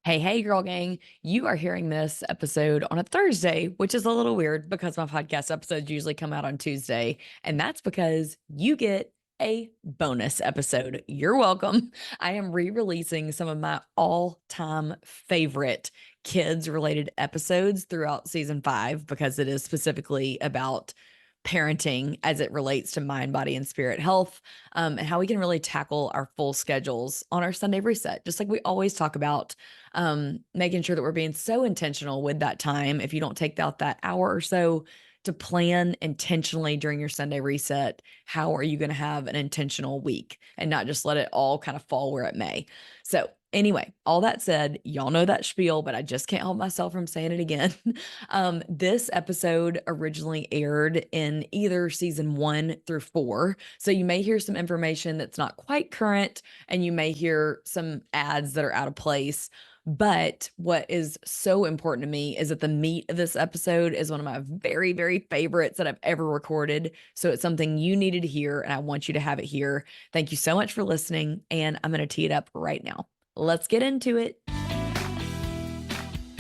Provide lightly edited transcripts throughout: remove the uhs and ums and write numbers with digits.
Hey, girl gang. You are hearing this episode on a Thursday, which is a little weird because my podcast episodes usually come out on Tuesday. And that's because you get a bonus episode. You're welcome. I am re releasing some of my all time favorite kids related episodes throughout season 5 because it is specifically about parenting as it relates to mind, body, and spirit health, and how we can really tackle our full schedules on our Sunday reset, just like we always talk about, making sure that we're being so intentional with that time. If you don't take out that hour or so to plan intentionally during your Sunday reset, how are you going to have an intentional week and not just let it all kind of fall where it may? So, anyway, all that said, y'all know that spiel, but I just can't help myself from saying it again. This episode originally aired in either season 1 through 4. So you may hear some information that's not quite current, and you may hear some ads that are out of place. But what is so important to me is that the meat of this episode is one of my very, very favorites that I've ever recorded. So it's something you needed to hear, and I want you to have it here. Thank you so much for listening, and I'm going to tee it up right now. Let's get into it.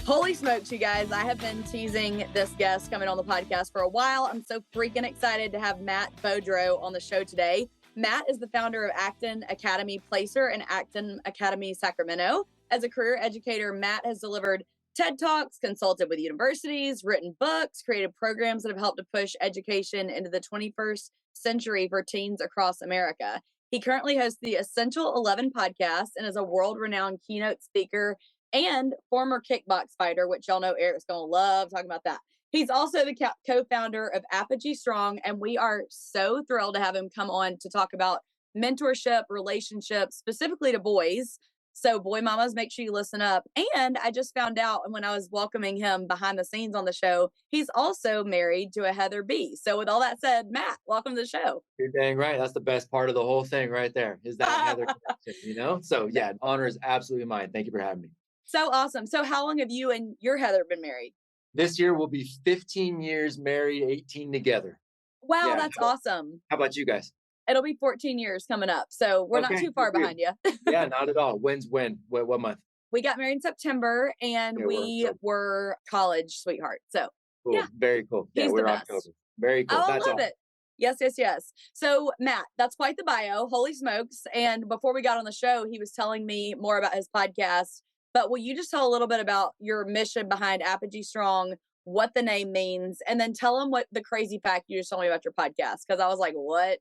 Holy smokes, you guys. I have been teasing this guest coming on the podcast for a while. I'm so freaking excited to have Matt Beaudreau on the show today. Matt is the founder of Acton Academy Placer and Acton Academy Sacramento. As a career educator, Matt has delivered TED Talks, consulted with universities, written books, created programs that have helped to push education into the 21st century for teens across America. He currently hosts the Essential 11 podcast and is a world-renowned keynote speaker and former kickbox fighter, which y'all know Eric's going to love talking about that. He's also the co-founder of Apogee Strong, and we are so thrilled to have him come on to talk about mentorship, relationships, specifically to boys. So boy mamas, make sure you listen up. And I just found out when I was welcoming him behind the scenes on the show, he's also married to a Heather B. So with all that said, Matt, welcome to the show. You're dang right. That's the best part of the whole thing right there is that Heather connection, So yeah, honor is absolutely mine. Thank you for having me. So awesome. So how long have you and your Heather been married? This year will be 15 years married, 18 together. Wow, yeah, that's awesome. How about you guys? It'll be 14 years coming up. So we're not too far behind you. Yeah, not at all. When's when? What month? We got married in September, and we were college sweethearts. So cool. Yeah, very cool. Yeah, we're October. Very cool. I love it. Yes. So Matt, that's quite the bio. Holy smokes. And before we got on the show, he was telling me more about his podcast. But will you just tell a little bit about your mission behind Apogee Strong, what the name means, and then tell him what the crazy fact you just told me about your podcast? Because I was like, what?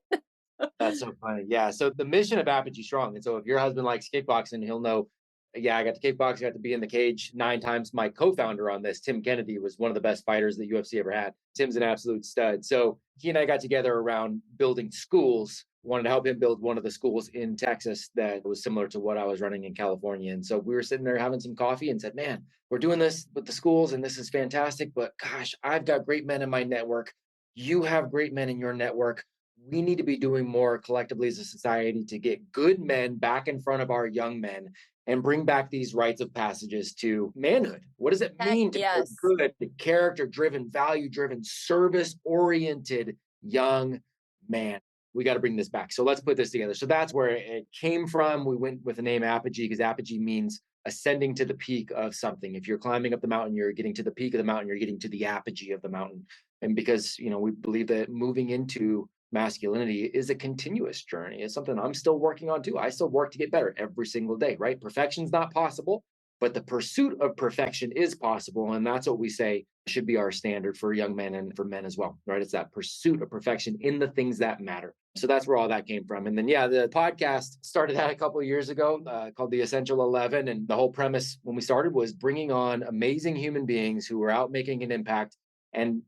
That's so funny. Yeah. So the mission of Apogee Strong. And so if your husband likes kickboxing, he'll know, yeah, I got to kickbox, got to be in the cage 9 times. My co-founder on this, Tim Kennedy, was one of the best fighters that UFC ever had. Tim's an absolute stud. So he and I got together around building schools, wanted to help him build one of the schools in Texas that was similar to what I was running in California. And so we were sitting there having some coffee and said, man, we're doing this with the schools and this is fantastic. But gosh, I've got great men in my network. You have great men in your network. We need to be doing more collectively as a society to get good men back in front of our young men and bring back these rites of passages to manhood. What does it mean to be good, character-driven, value-driven, service-oriented young man? We got to bring this back. So let's put this together. So that's where it came from. We went with the name Apogee because Apogee means ascending to the peak of something. If you're climbing up the mountain, you're getting to the peak of the mountain, you're getting to the apogee of the mountain. And because, we believe that moving into masculinity is a continuous journey. It's something I'm still working on too. I still work to get better every single day, right? Perfection's not possible, but the pursuit of perfection is possible. And that's what we say should be our standard for young men and for men as well, right? It's that pursuit of perfection in the things that matter. So that's where all that came from. And then, the podcast started out a couple of years ago called the Essential 11. And the whole premise when we started was bringing on amazing human beings who were out making an impact and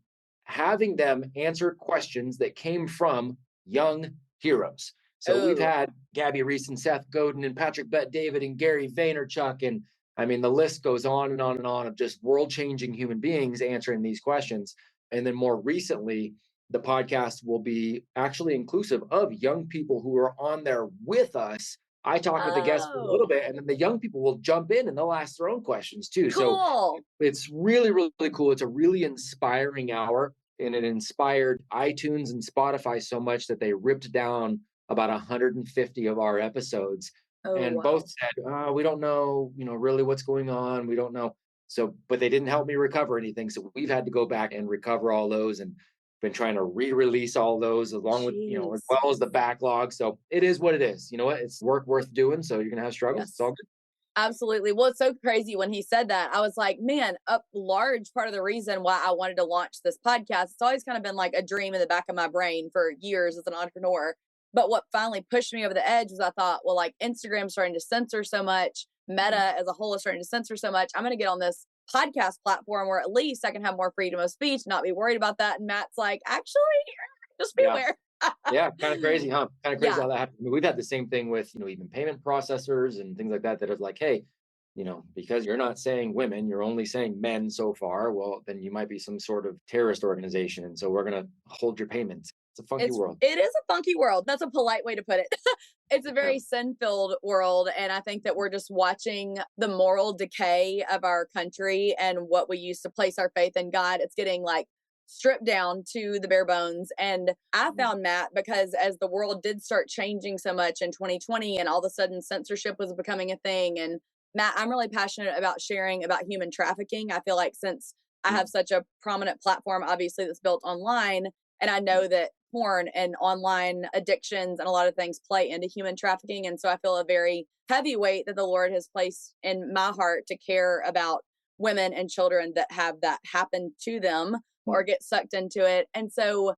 having them answer questions that came from young heroes. So we've had Gabby Reese and Seth Godin and Patrick Bet-David and Gary Vaynerchuk. And I mean, the list goes on and on and on of just world-changing human beings answering these questions. And then more recently, the podcast will be actually inclusive of young people who are on there with us. I talk with the guests for a little bit, and then the young people will jump in and they'll ask their own questions too. Cool. So it's really, really cool. It's a really inspiring hour, and it inspired iTunes and Spotify so much that they ripped down about 150 of our episodes Oh, and both wow. said, we don't know, really what's going on. We don't know. So, but they didn't help me recover anything. So we've had to go back and recover all those and been trying to re-release all those along with, as Jeez. well as the backlog. So it is what it is. You know what? It's work worth doing. So you're going to have struggles. It's all Yes. good. Absolutely. Well, it's so crazy when he said that. I was like, man, a large part of the reason why I wanted to launch this podcast, it's always kind of been like a dream in the back of my brain for years as an entrepreneur. But what finally pushed me over the edge was I thought, well, like Instagram's starting to censor so much, Meta as a whole is starting to censor so much. I'm going to get on this podcast platform where at least I can have more freedom of speech, not be worried about that. And Matt's like, actually, just be Yeah. aware. Yeah, kind of crazy, huh? Kind of crazy Yeah. how that happened. I mean, we've had the same thing with, even payment processors and things like that, that are like, hey, because you're not saying women, you're only saying men so far. Well, then you might be some sort of terrorist organization. And so we're going to hold your payments. It's a funky world. It is a funky world. That's a polite way to put it. It's a Yeah. very sin-filled world, and I think that we're just watching the moral decay of our country and what we used to place our faith in God. It's getting like stripped down to the bare bones. And I Mhm. found Matt because as the world did start changing so much in 2020 and all of a sudden censorship was becoming a thing. And Matt, I'm really passionate about sharing about human trafficking. I feel like since I have such a prominent platform, obviously, that's built online, and I know that porn and online addictions and a lot of things play into human trafficking. And so I feel a very heavy weight that the Lord has placed in my heart to care about women and children that have that happen to them or get sucked into it. And so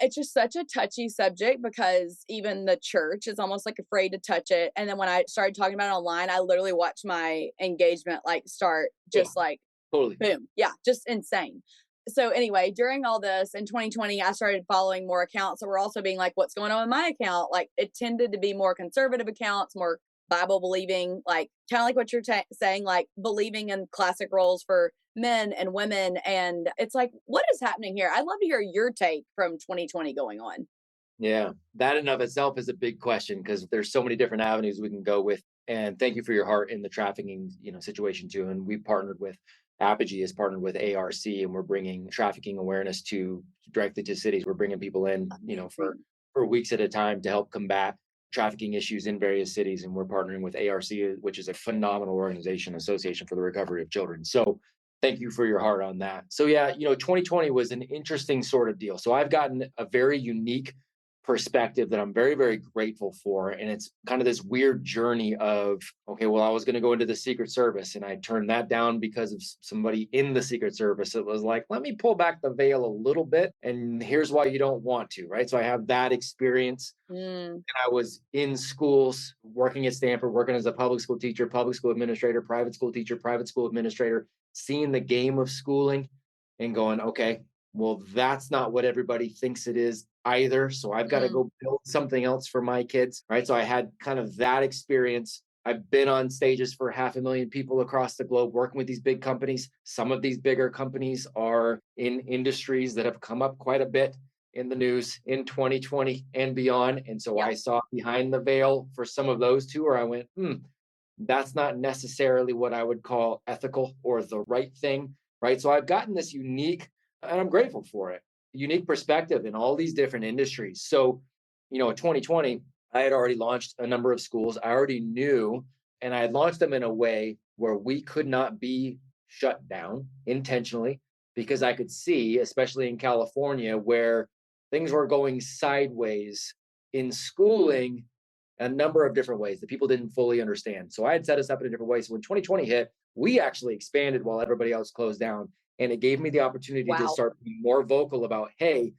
it's just such a touchy subject because even the church is almost like afraid to touch it. And then when I started talking about it online, I literally watched my engagement like start Yeah, just like totally. boom. Yeah, just insane. So anyway, during all this in 2020, I started following more accounts that were also being like, what's going on with my account? Like it tended to be more conservative accounts, more Bible believing, like kind of like what you're saying, like believing in classic roles for men and women. And it's like, what is happening here? I'd love to hear your take from 2020 going on. Yeah, that in of itself is a big question because there's so many different avenues we can go with. And thank you for your heart in the trafficking, situation too. And we partnered with Apogee has partnered with ARC, and we're bringing trafficking awareness to directly to cities. We're bringing people in, for Amazing. weeks at a time to help combat trafficking issues in various cities. And we're partnering with ARC, which is a phenomenal organization, Association for the Recovery of Children. So thank you for your heart on that. So yeah, 2020 was an interesting sort of deal. So I've gotten a very unique perspective that I'm very, very grateful for. And it's kind of this weird journey of, okay, well, I was going to go into the Secret Service and I turned that down because of somebody in the Secret Service. It was like, let me pull back the veil a little bit. And here's why you don't want to, right? So I have that experience. Mm, And I was in schools working at Stanford, working as a public school teacher, public school administrator, private school teacher, private school administrator, seeing the game of schooling and going, okay, well, that's not what everybody thinks it is either. So I've got to mm. go build something else for my kids. Right. So I had kind of that experience. I've been on stages for 500,000 people across the globe working with these big companies. Some of these bigger companies are in industries that have come up quite a bit in the news in 2020 and beyond. And so Yeah. I saw behind the veil for some of those too, where I went, that's not necessarily what I would call ethical or the right thing. Right. So I've gotten this unique, and I'm grateful for it, unique perspective in all these different industries. So, in 2020, I had already launched a number of schools. I already knew, and I had launched them in a way where we could not be shut down intentionally because I could see, especially in California, where things were going sideways in schooling a number of different ways that people didn't fully understand. So I had set us up in a different way. So when 2020 hit, we actually expanded while everybody else closed down. And it gave me the opportunity to Wow. start being more vocal about, hey,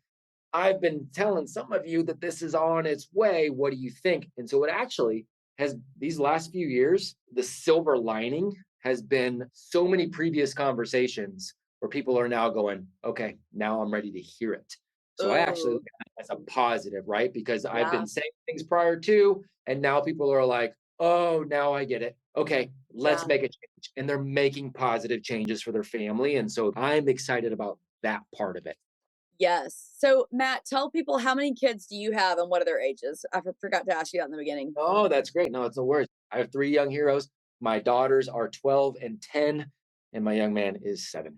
I've been telling some of you that this is on its way. What do you think? And so it actually has, these last few years, the silver lining has been so many previous conversations where people are now going, okay, now I'm ready to hear it. So I actually Ooh, look at it as a positive, right? Because I've yeah. been saying things prior to, and now people are like, oh, now I get it. Okay, let's Yeah. make a change. And they're making positive changes for their family. And so I'm excited about that part of it. Yes. So, Matt, tell people how many kids do you have and what are their ages? I forgot to ask you that in the beginning. Oh, that's great. No, it's no worries. I have three young heroes. My daughters are 12 and 10, and my young man is 7.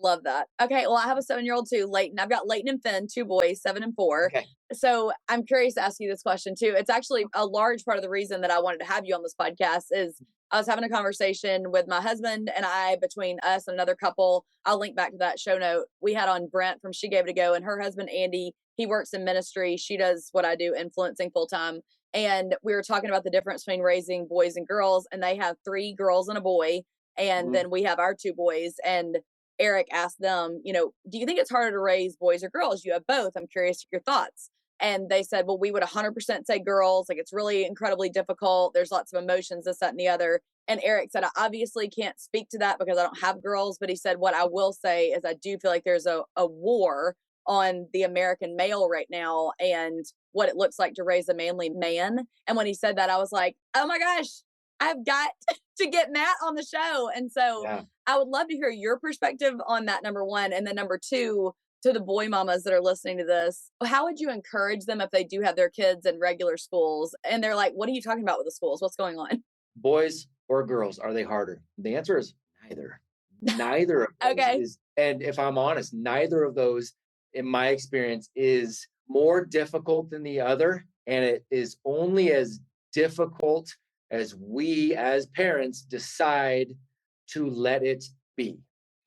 Love that. Okay, well, I have a 7-year-old too, Leighton. I've got Leighton and Finn, 2 boys, 7 and 4. Okay. So I'm curious to ask you this question too. It's actually a large part of the reason that I wanted to have you on this podcast is I was having a conversation with my husband and I, between us and another couple. I'll link back to that show note. We had on Brent from She Gave It a Go, and her husband, Andy, he works in ministry. She does what I do, influencing full time. And we were talking about the difference between raising boys and girls, and they have 3 girls and a boy. And then we have our 2 boys. And Eric asked them, do you think it's harder to raise boys or girls? You have both. I'm curious your thoughts. And they said, well, we would 100% say girls. Like, it's really incredibly difficult. There's lots of emotions, this, that, and the other. And Eric said, I obviously can't speak to that because I don't have girls. But he said, what I will say is I do feel like there's a war on the American male right now and what it looks like to raise a manly man. And when he said that, I was like, oh my gosh, I've got to get Matt on the show. And so I would love to hear your perspective on that, number one. And then number two, to the boy mamas that are listening to this, how would you encourage them if they do have their kids in regular schools and they're like, what are you talking about with the schools? What's going on? Boys or girls, are they harder? The answer is neither. Neither of those is, and if I'm honest, neither of those, in my experience, is more difficult than the other. And it is only as difficult as we as parents decide to let it be.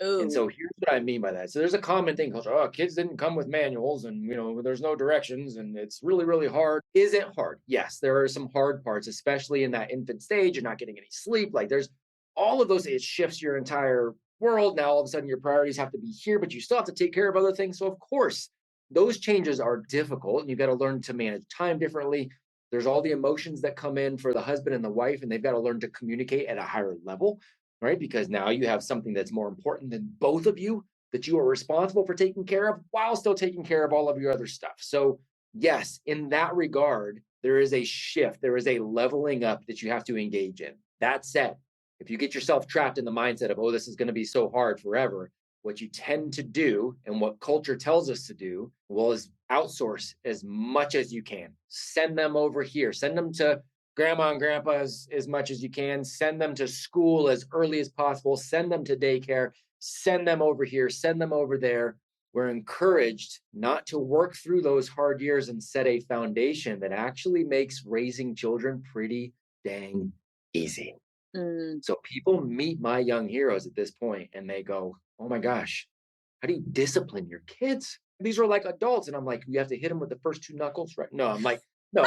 Ooh. And so here's what I mean by that. So there's a common thing called, oh, kids didn't come with manuals and, there's no directions and it's really, really hard. Is it hard? Yes, there are some hard parts, especially in that infant stage. You're not getting any sleep. Like there's all of those. It shifts your entire world. Now, all of a sudden your priorities have to be here, but you still have to take care of other things. So of course, those changes are difficult and you've got to learn to manage time differently. There's all the emotions that come in for the husband and the wife, and they've got to learn to communicate at a higher level. Right? Because now you have something that's more important than both of you that you are responsible for taking care of while still taking care of all of your other stuff. So yes, in that regard, there is a shift. There is a leveling up that you have to engage in. That said, if you get yourself trapped in the mindset of, oh, this is going to be so hard forever, what you tend to do and what culture tells us to do, well, is outsource as much as you can. Send them over here. Send them to grandma and grandpa as much as you can. Send them to school as early as possible. Send them to daycare. Send them over here. Send them over there. We're encouraged not to work through those hard years and set a foundation that actually makes raising children pretty dang easy. So people meet my young heroes at this point and they go, oh my gosh, how do you discipline your kids? These are like adults. And I'm like, you have to hit them with the first 2 knuckles, right? No, I'm like, no.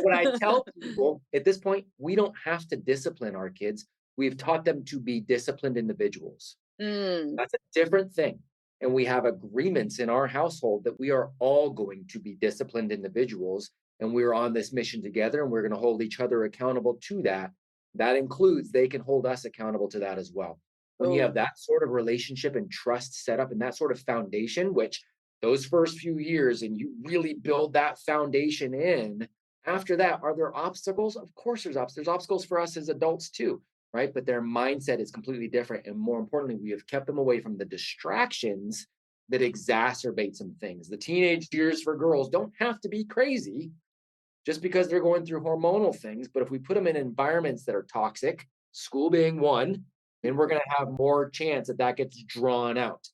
When I tell people at this point, we don't have to discipline our kids. We've taught them to be disciplined individuals. That's a different thing. And we have agreements in our household that we are all going to be disciplined individuals. And we're on this mission together and we're going to hold each other accountable to that. That includes they can hold us accountable to that as well. When you have that sort of relationship and trust set up and that sort of foundation, which those first few years, and you really build that foundation in, after that, are there obstacles? Of course there's obstacles. There's obstacles for us as adults too, right? But their mindset is completely different. And more importantly, we have kept them away from the distractions that exacerbate some things. The teenage years for girls don't have to be crazy just because they're going through hormonal things. But if we put them in environments that are toxic, school being one, then we're going to have more chance that gets drawn out.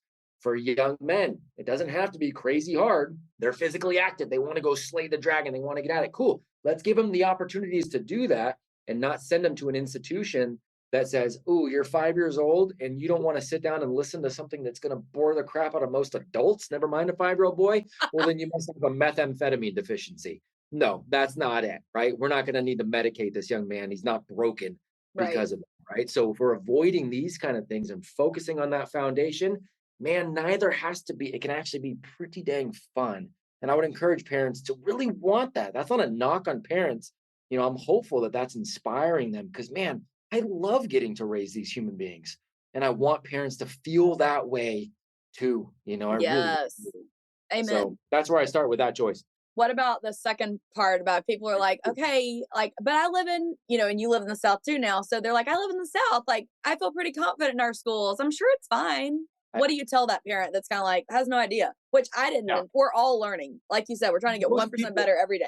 For young men, it doesn't have to be crazy hard. They're physically active. They want to go slay the dragon. They want to get at it. Cool. Let's give them the opportunities to do that and not send them to an institution that says, oh, you're 5 years old and you don't want to sit down and listen to something that's going to bore the crap out of most adults, never mind a 5-year-old boy. Well, then you must have a methamphetamine deficiency. No, that's not it, right? We're not going to need to medicate this young man. He's not broken because of it, right? So if we're avoiding these kind of things and focusing on that foundation, man, neither has to be, it can actually be pretty dang fun. And I would encourage parents to really want that. That's not a knock on parents. I'm hopeful that that's inspiring them because, man, I love getting to raise these human beings. And I want parents to feel that way too. I yes. Really. Amen. So that's where I start with that choice. What about the second part about people are like, okay, but I live in, and you live in the South too now. So they're like, I live in the South. Like, I feel pretty confident in our schools. I'm sure it's fine. What do you tell that parent that's kind of like, has no idea, which I didn't. Yeah. We're all learning. Like you said, we're trying to get 1% better every day.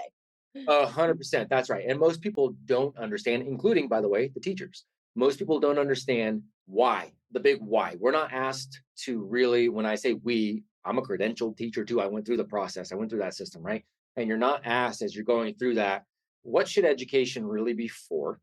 100%. That's right. And most people don't understand, including, by the way, the teachers. Most people don't understand why, the big why. We're not asked to really, when I say we, I'm a credentialed teacher too. I went through the process, I went through that system, right? And you're not asked as you're going through that, what should education really be for?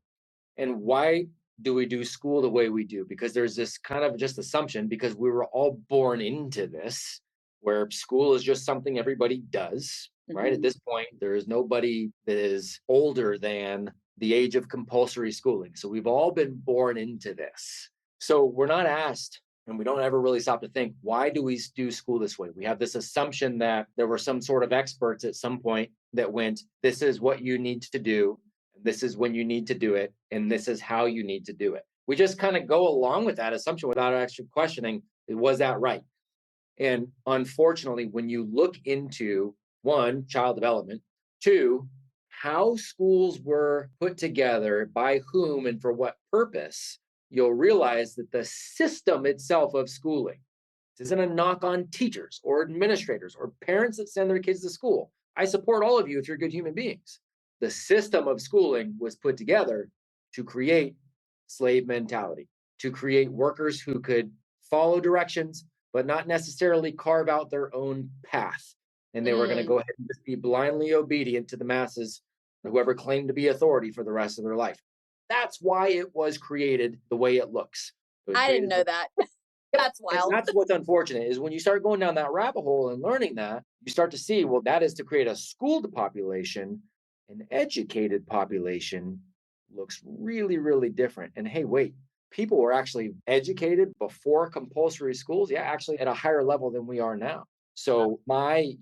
And why do we do school the way we do? Because there's this kind of just assumption, because we were all born into this, where school is just something everybody does, right? At this point, there is nobody that is older than the age of compulsory schooling. So we've all been born into this. So we're not asked, and we don't ever really stop to think, why do we do school this way? We have this assumption that there were some sort of experts at some point that went, this is what you need to do. This is when you need to do it. And this is how you need to do it. We just kind of go along with that assumption without actually questioning, was that right? And unfortunately, when you look into one, child development, two, how schools were put together, by whom and for what purpose, you'll realize that the system itself of schooling, this isn't a knock on teachers or administrators or parents that send their kids to school. I support all of you if you're good human beings. The system of schooling was put together to create slave mentality, to create workers who could follow directions, but not necessarily carve out their own path. And they were going to go ahead and just be blindly obedient to the masses, whoever claimed to be authority for the rest of their life. That's why it was created the way it looks. I didn't know that. That's wild. And that's what's unfortunate, is when you start going down that rabbit hole and learning that, you start to see, well, that is to create a schooled population. An educated population looks really, really different. And hey, wait, people were actually educated before compulsory schools. Yeah, actually at a higher level than we are now. So my,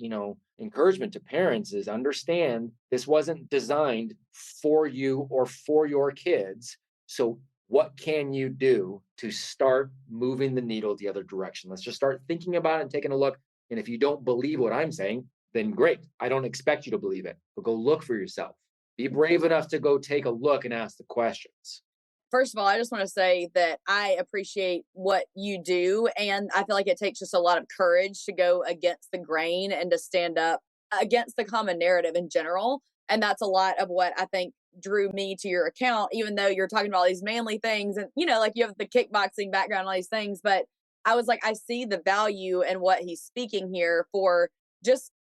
encouragement to parents is, understand this wasn't designed for you or for your kids. So what can you do to start moving the needle the other direction? Let's just start thinking about it and taking a look. And if you don't believe what I'm saying, then great. I don't expect you to believe it, but go look for yourself. Be brave enough to go take a look and ask the questions. First of all, I just want to say that I appreciate what you do. And I feel like it takes just a lot of courage to go against the grain and to stand up against the common narrative in general. And that's a lot of what I think drew me to your account, even though you're talking about all these manly things and, like you have the kickboxing background, all these things. But I was like, I see the value in what he's speaking here for just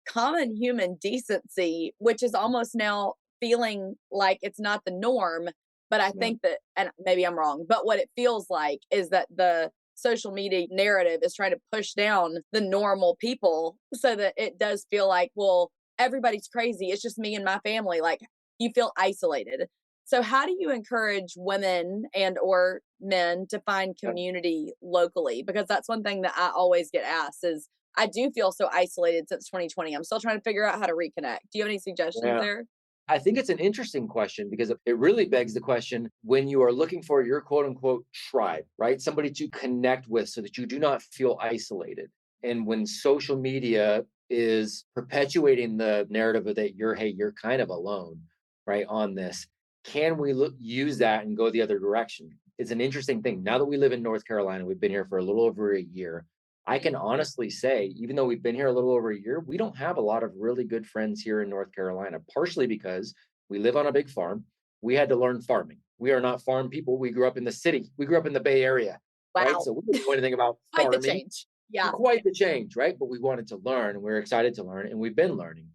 common human decency, which is almost now feeling like it's not the norm. But I think that, and maybe I'm wrong, but what it feels like is that the social media narrative is trying to push down the normal people so that it does feel like, well, everybody's crazy. It's just me and my family. Like, you feel isolated. So how do you encourage women and or men to find community locally? Because that's one thing that I always get asked is, I do feel so isolated since 2020. I'm still trying to figure out how to reconnect. Do you have any suggestions there? I think it's an interesting question, because it really begs the question, when you are looking for your quote unquote tribe, right? Somebody to connect with so that you do not feel isolated. And when social media is perpetuating the narrative of that you're kind of alone, right, on this, can we use that and go the other direction? It's an interesting thing. Now that we live in North Carolina, we've been here for a little over a year. I can honestly say, even though we've been here a little over a year, we don't have a lot of really good friends here in North Carolina, partially because we live on a big farm. We had to learn farming. We are not farm people. We grew up in the city. We grew up in the Bay Area, right? So we didn't know anything about farming. Quite the change. Yeah. Quite the change, right? But we wanted to learn, and we're excited to learn, and we've been learning.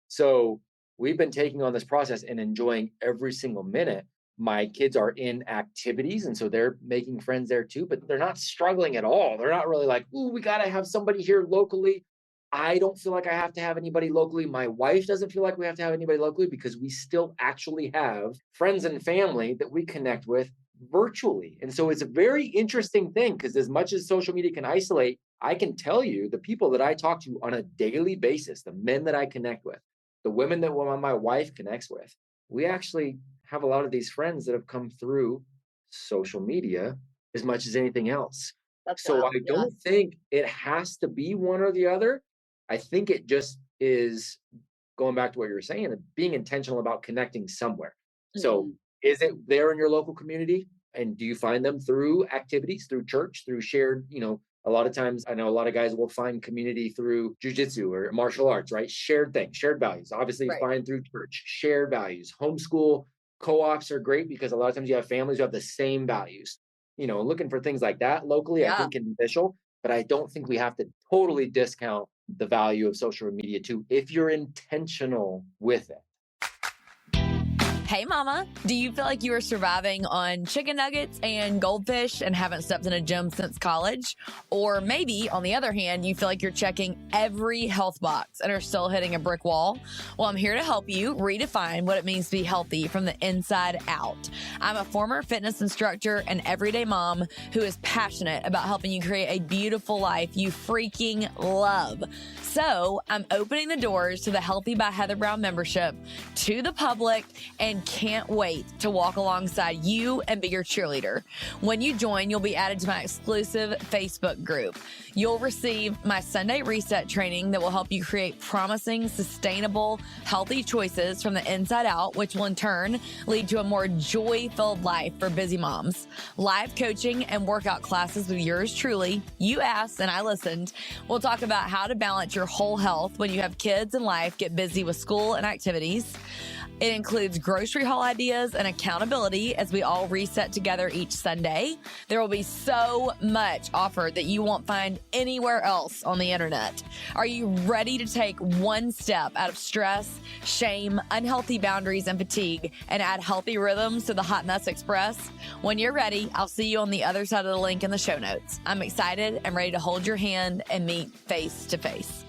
So we've been taking on this process and enjoying every single minute. My kids are in activities, and so they're making friends there too, but they're not struggling at all. They're not really like, ooh, we got to have somebody here locally. I don't feel like I have to have anybody locally. My wife doesn't feel like we have to have anybody locally, because we still actually have friends and family that we connect with virtually. And so it's a very interesting thing, because as much as social media can isolate, I can tell you the people that I talk to on a daily basis, the men that I connect with, the women that my wife connects with, we actually have a lot of these friends that have come through social media as much as anything else. So I don't think it has to be one or the other. I think it just is, going back to what you were saying, being intentional about connecting somewhere. So is it there in your local community? And do you find them through activities, through church, through shared, a lot of times I know a lot of guys will find community through jujitsu or martial arts, right? Shared things, shared values. Obviously, find through church, shared values, homeschool, Co-ops are great because a lot of times you have families who have the same values. Looking for things like that locally, I Yeah. think can be beneficial, but I don't think we have to totally discount the value of social media too, if you're intentional with it. Hey mama, do you feel like you are surviving on chicken nuggets and goldfish and haven't stepped in a gym since college? Or maybe, on the other hand, you feel like you're checking every health box and are still hitting a brick wall? Well, I'm here to help you redefine what it means to be healthy from the inside out. I'm a former fitness instructor and everyday mom who is passionate about helping you create a beautiful life you freaking love. So I'm opening the doors to the Healthy by Heather Brown membership to the public and can't wait to walk alongside you and be your cheerleader. When you join, you'll be added to my exclusive Facebook group. You'll receive my Sunday reset training that will help you create promising, sustainable, healthy choices from the inside out, which will in turn lead to a more joy-filled life for busy moms. Live coaching and workout classes with yours truly. You asked and I listened. We'll talk about how to balance your whole health when you have kids and life get busy with school and activities. It includes grocery haul ideas and accountability as we all reset together each Sunday. There will be so much offered that you won't find anywhere else on the internet. Are you ready to take one step out of stress, shame, unhealthy boundaries, and fatigue and add healthy rhythms to the Hot Mess Express? When you're ready, I'll see you on the other side of the link in the show notes. I'm excited and ready to hold your hand and meet face to face.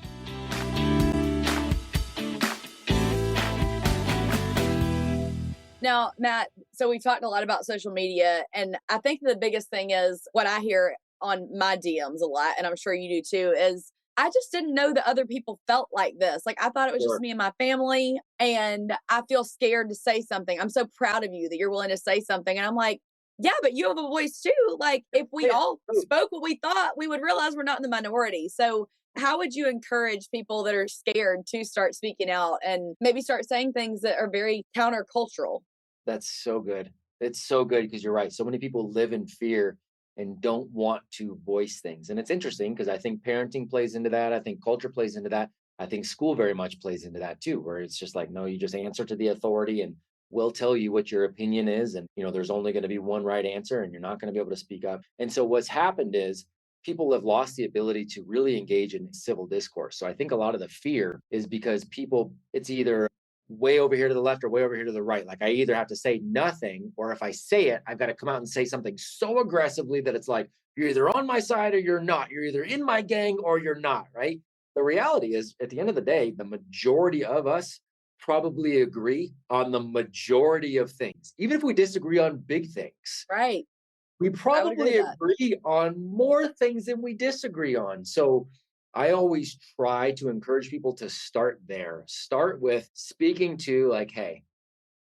Now, Matt, so we've talked a lot about social media, and I think the biggest thing is what I hear on my DMs a lot, and I'm sure you do too, is I just didn't know that other people felt like this. Like I thought it was Sure. just me and my family, and I feel scared to say something. I'm so proud of you that you're willing to say something. And I'm like, yeah, but you have a voice too. Like if we all spoke what we thought, we would realize we're not in the minority. So how would you encourage people that are scared to start speaking out and maybe start saying things that are very countercultural? That's so good. It's so good because you're right. So many people live in fear and don't want to voice things. And it's interesting because I think parenting plays into that. I think culture plays into that. I think school very much plays into that too, where it's just like, no, you just answer to the authority and we'll tell you what your opinion is. And, there's only going to be one right answer and you're not going to be able to speak up. And so what's happened is people have lost the ability to really engage in civil discourse. So I think a lot of the fear is because people, it's either way over here to the left or way over here to the right. Like I either have to say nothing, or if I say it, I've got to come out and say something so aggressively that it's like, you're either on my side or you're not. You're either in my gang or you're not, right? The reality is, at the end of the day, the majority of us probably agree on the majority of things. Even if we disagree on big things, Right. we probably with that. agree on more things than we disagree on. So I always try to encourage people to start there. Start with speaking to like, hey,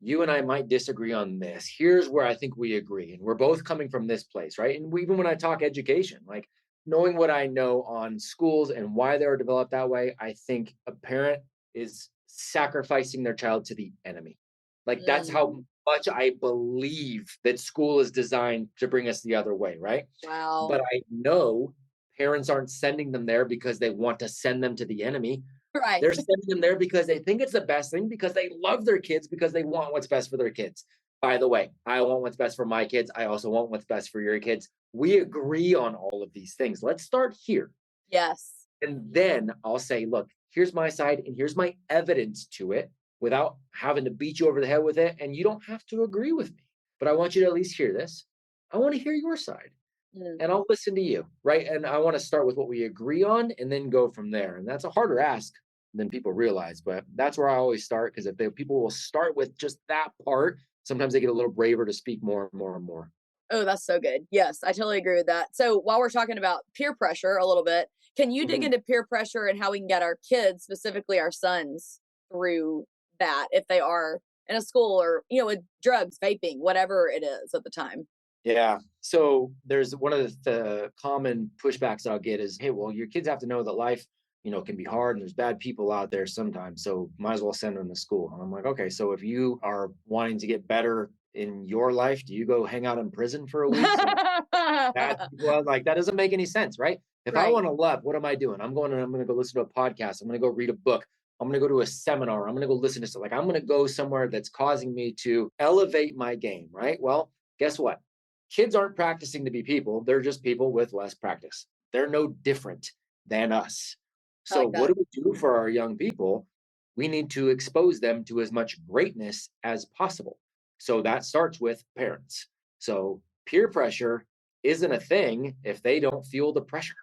you and I might disagree on this. Here's where I think we agree. And we're both coming from this place, right? And even when I talk education, like knowing what I know on schools and why they're developed that way, I think a parent is sacrificing their child to the enemy. Like that's how much I believe that school is designed to bring us the other way, right? Wow. But I know parents aren't sending them there because they want to send them to the enemy. Right. They're sending them there because they think it's the best thing, because they love their kids, because they want what's best for their kids. By the way, I want what's best for my kids. I also want what's best for your kids. We agree on all of these things. Let's start here. Yes. And then I'll say, look, here's my side and here's my evidence to it without having to beat you over the head with it. And you don't have to agree with me, but I want you to at least hear this. I want to hear your side. And I'll listen to you, right? And I want to start with what we agree on and then go from there. And that's a harder ask than people realize, but that's where I always start, because if people will start with just that part, sometimes they get a little braver to speak more and more and more. Oh, that's so good. Yes, I totally agree with that. So while we're talking about peer pressure a little bit, can you dig into peer pressure and how we can get our kids, specifically our sons, through that if they are in a school or, with drugs, vaping, whatever it is at the time? Yeah. So there's one of the common pushbacks I'll get is, hey, well, your kids have to know that life, can be hard and there's bad people out there sometimes. So might as well send them to school. And I'm like, okay, so if you are wanting to get better in your life, do you go hang out in prison for a week? That doesn't make any sense, right? If I want to love, what am I doing? I'm going to go listen to a podcast. I'm going to go read a book. I'm going to go to a seminar. I'm going to go listen to stuff. Like I'm going to go somewhere that's causing me to elevate my game, right? Well, guess what? Kids aren't practicing to be people. They're just people with less practice. They're no different than us. I So like what that. do we do for our young people? We need to expose them to as much greatness as possible. So that starts with parents. So peer pressure isn't a thing if they don't feel the pressure.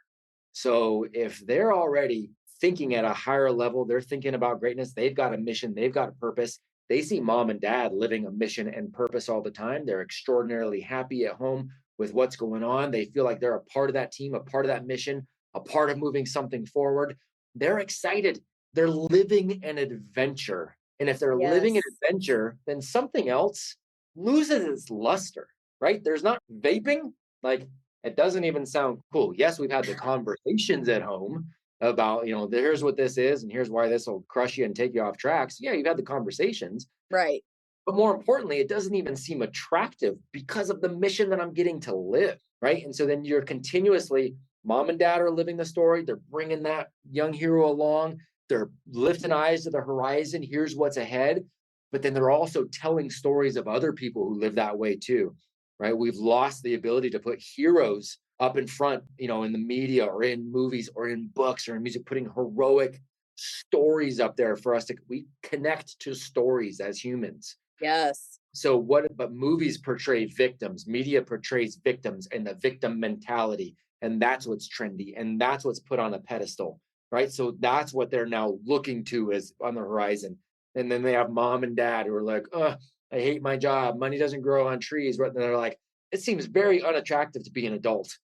So if they're already thinking at a higher level, they're thinking about greatness, they've got a mission, they've got a purpose. They see mom and dad living a mission and purpose all the time. They're extraordinarily happy at home with what's going on. They feel like they're a part of that team, a part of that mission, a part of moving something forward. They're excited. They're living an adventure. And if they're living an Yes. adventure, then something else loses its luster, right? There's not vaping. Like it doesn't even sound cool. Yes, we've had the conversations at home about, here's what this is and here's why this will crush you and take you off tracks. Yeah, you've had the conversations. Right. But more importantly, it doesn't even seem attractive because of the mission that I'm getting to live, right? And so then you're continuously, mom and dad are living the story. They're bringing that young hero along. They're lifting eyes to the horizon. Here's what's ahead. But then they're also telling stories of other people who live that way too, right? We've lost the ability to put heroes up in front, in the media or in movies or in books or in music, putting heroic stories up there for us we connect to stories as humans. Yes. So but movies portray victims, media portrays victims and the victim mentality. And that's what's trendy. And that's what's put on a pedestal, right? So that's what they're now looking to as on the horizon. And then they have mom and dad who are like, oh, I hate my job. Money doesn't grow on trees. And they're like, it seems very unattractive to be an adult,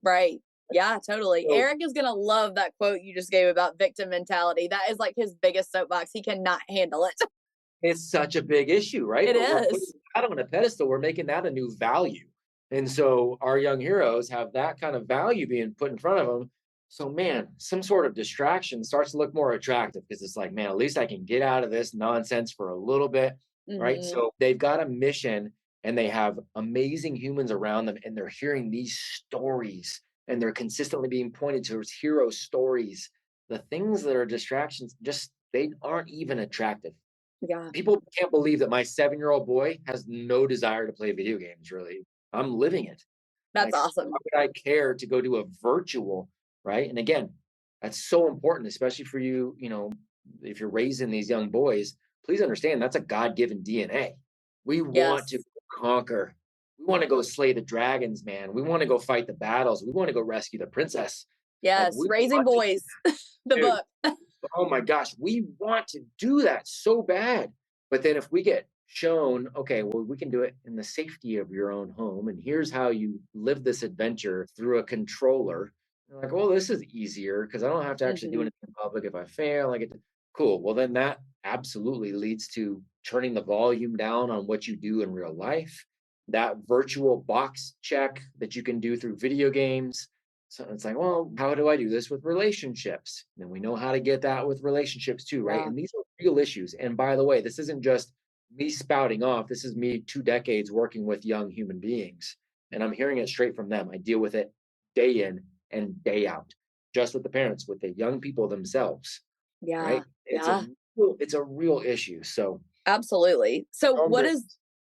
Right. Yeah, totally. So Eric is going to love that quote you just gave about victim mentality. That is like his biggest soapbox. He cannot handle it. it's such a big issue, right? It But we're putting is. that on a pedestal. We're making that a new value. And so our young heroes have that kind of value being put in front of them. So, man, some sort of distraction starts to look more attractive because it's like, man, at least I can get out of this nonsense for a little bit, right? Hmm. So they've got a mission and they have amazing humans around them and they're hearing these stories and they're consistently being pointed towards hero stories. The things that are distractions, they aren't even attractive. Yeah, People can't believe that my 7-year-old boy has no desire to play video games, really. I'm living it. that's Like, awesome. why would I care to go to a virtual, right? And again, that's so important, especially for you, if you're raising these young boys, please understand that's a God-given DNA. We want to Yes. conquer. We want to go slay the dragons, man. We want to go fight the battles. We want to go rescue the princess. Like Yes. we Raising want to, boys, the dude, book. oh my gosh, we want to do that so bad. But then if we get shown, okay, well, we can do it in the safety of your own home, and here's how you live this adventure through a controller. You're like, well, this is easier because I don't have to actually do Hmm. anything in public. If I fail, I get to cool. Well, then that absolutely leads to turning the volume down on what you do in real life. That virtual box check that you can do through video games, so it's like, well, how do I do this with relationships? And we know how to get that with relationships too, right? Yeah. And these are real issues. And by the way, this isn't just me spouting off. This is me 2 decades working with young human beings. And I'm hearing it straight from them. I deal with it day in and day out, just with the parents, with the young people themselves, Yeah. right? Yeah. It's a real issue. So Absolutely. So boundaries.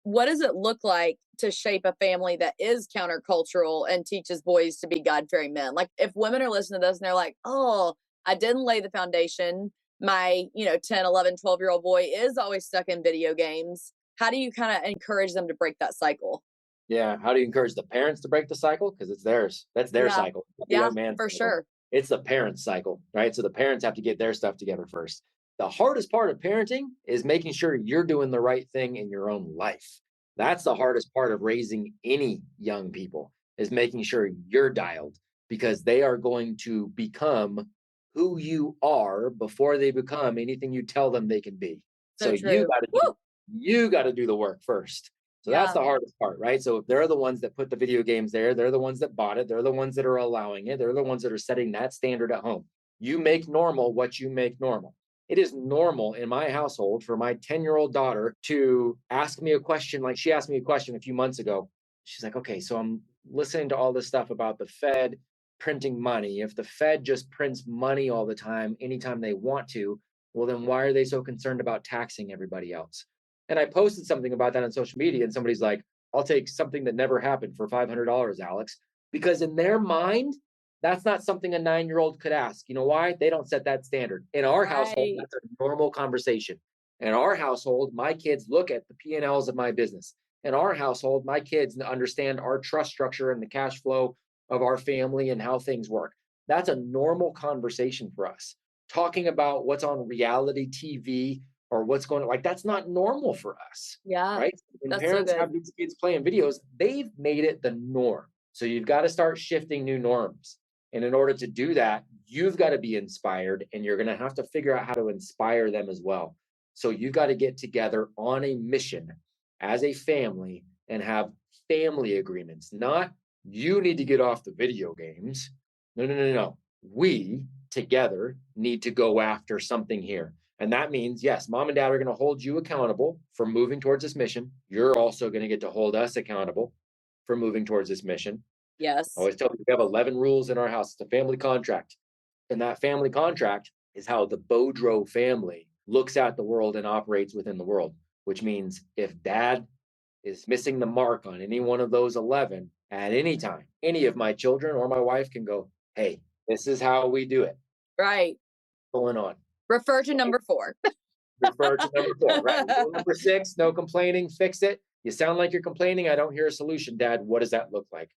what does it look like to shape a family that is countercultural and teaches boys to be God-fearing men? Like if women are listening to this and they're like, "Oh, I didn't lay the foundation. My, 10, 11, 12-year-old boy is always stuck in video games." How do you kind of encourage them to break that cycle? Yeah. How do you encourage the parents to break the cycle? Because it's theirs. That's their Yeah. cycle. Not the Yeah, young man's for cycle. sure. It's the parents' cycle, right? So the parents have to get their stuff together first. The hardest part of parenting is making sure you're doing the right thing in your own life. That's the hardest part of raising any young people is making sure you're dialed because they are going to become who you are before they become anything you tell them they can be. So So true. Woo! you got to do the work first. So that's Yeah. the hardest part, right? So if they're the ones that put the video games there, they're the ones that bought it, they're the ones that are allowing it, they're the ones that are setting that standard at home. You make normal what you make normal. It is normal in my household for my 10-year-old daughter to ask me a question. Like she asked me a question a few months ago. She's like, okay, so I'm listening to all this stuff about the Fed printing money. If the Fed just prints money all the time, anytime they want to, Well, then why are they so concerned about taxing everybody else? And I posted something about that on social media, and somebody's like, I'll take something that never happened for $500, Alex. Because in their mind, that's not something a 9-year-old could ask. You know why? They don't set that standard. In our household, Right. that's a normal conversation. In our household, my kids look at the P&Ls of my business. In our household, my kids understand our trust structure and the cash flow of our family and how things work. That's a normal conversation for us. Talking about what's on reality TV or what's going on, like that's not normal for us, Yeah. right? When That's so parents good. have these kids playing videos, they've made it the norm. So you've got to start shifting new norms. And in order to do that, you've got to be inspired, and you're going to have to figure out how to inspire them as well. So you've got to get together on a mission as a family and have family agreements, not you need to get off the video games. No. We together need to go after something here. And that means, yes, mom and dad are going to hold you accountable for moving towards this mission. You're also going to get to hold us accountable for moving towards this mission. I Yes. always tell people we have 11 rules in our house. It's a family contract. And that family contract is how the Beaudreau family looks at the world and operates within the world, which means if dad is missing the mark on any one of those 11 at any time, any of my children or my wife can go, hey, this is how we do it. Right. Going on. Refer to number 4. Refer to number 4, right? Rule number 6, no complaining, fix it. You sound like you're complaining. I don't hear a solution, Dad. What does that look like?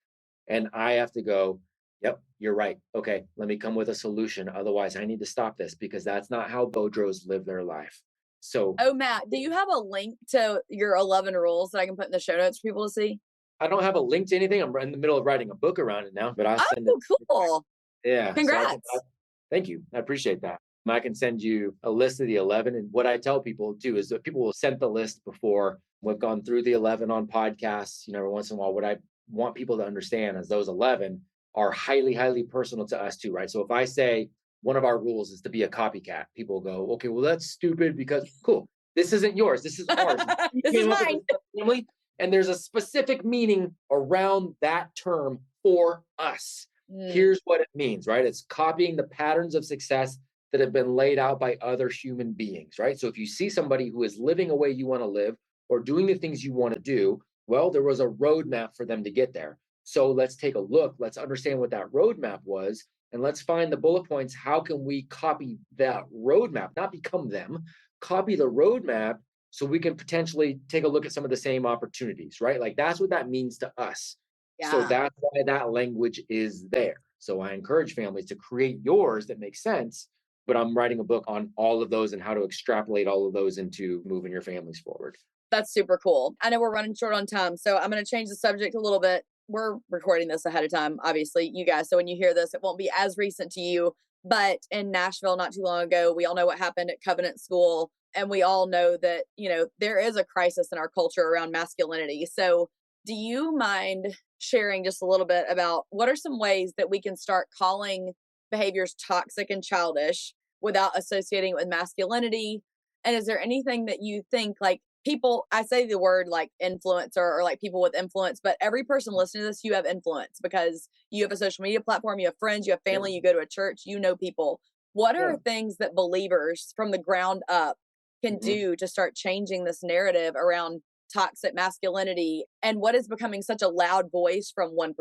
And I have to go, yep, you're right. Okay, let me come with a solution. Otherwise, I need to stop this because that's not how Beaudreaus live their life. So, Oh, Matt, do you have a link to your 11 rules that I can put in the show notes for people to see? I don't have a link to anything. I'm in the middle of writing a book around it now, but I'll send it. Oh, cool. Yeah. Congrats. Thank you. I appreciate that. I can send you a list of the 11. And what I tell people too is that people will send the list before we've gone through the 11 on podcasts. Every once in a while, what I want people to understand is those 11 are highly, highly personal to us too, right? So if I say one of our rules is to be a copycat, people go, okay, well, that's stupid because cool. This isn't yours. This is ours. This is mine. Family, and there's a specific meaning around that term for us. Here's what it means, right? It's copying the patterns of success that have been laid out by other human beings, right? So if you see somebody who is living a way you want to live or doing the things you want to do, well, there was a roadmap for them to get there. So let's take a look. Let's understand what that roadmap was. And let's find the bullet points. How can we copy that roadmap, not become them, copy the roadmap so we can potentially take a look at some of the same opportunities, right? Like that's what that means to us. Yeah. So that's why that language is there. So I encourage families to create yours that makes sense, but I'm writing a book on all of those and how to extrapolate all of those into moving your families forward. That's super cool. I know we're running short on time, so I'm going to change the subject a little bit. We're recording this ahead of time, obviously, you guys. So when you hear this, it won't be as recent to you. But in Nashville, not too long ago, we all know what happened at Covenant School. And we all know that, there is a crisis in our culture around masculinity. So do you mind sharing just a little bit about what are some ways that we can start calling behaviors toxic and childish without associating it with masculinity? And is there anything that you think like people, I say the word like influencer or like people with influence, but every person listening to this, you have influence because you have a social media platform, you have friends, you have family, you go to a church, people. What are things that believers from the ground up can do to start changing this narrative around toxic masculinity and what is becoming such a loud voice from 1%?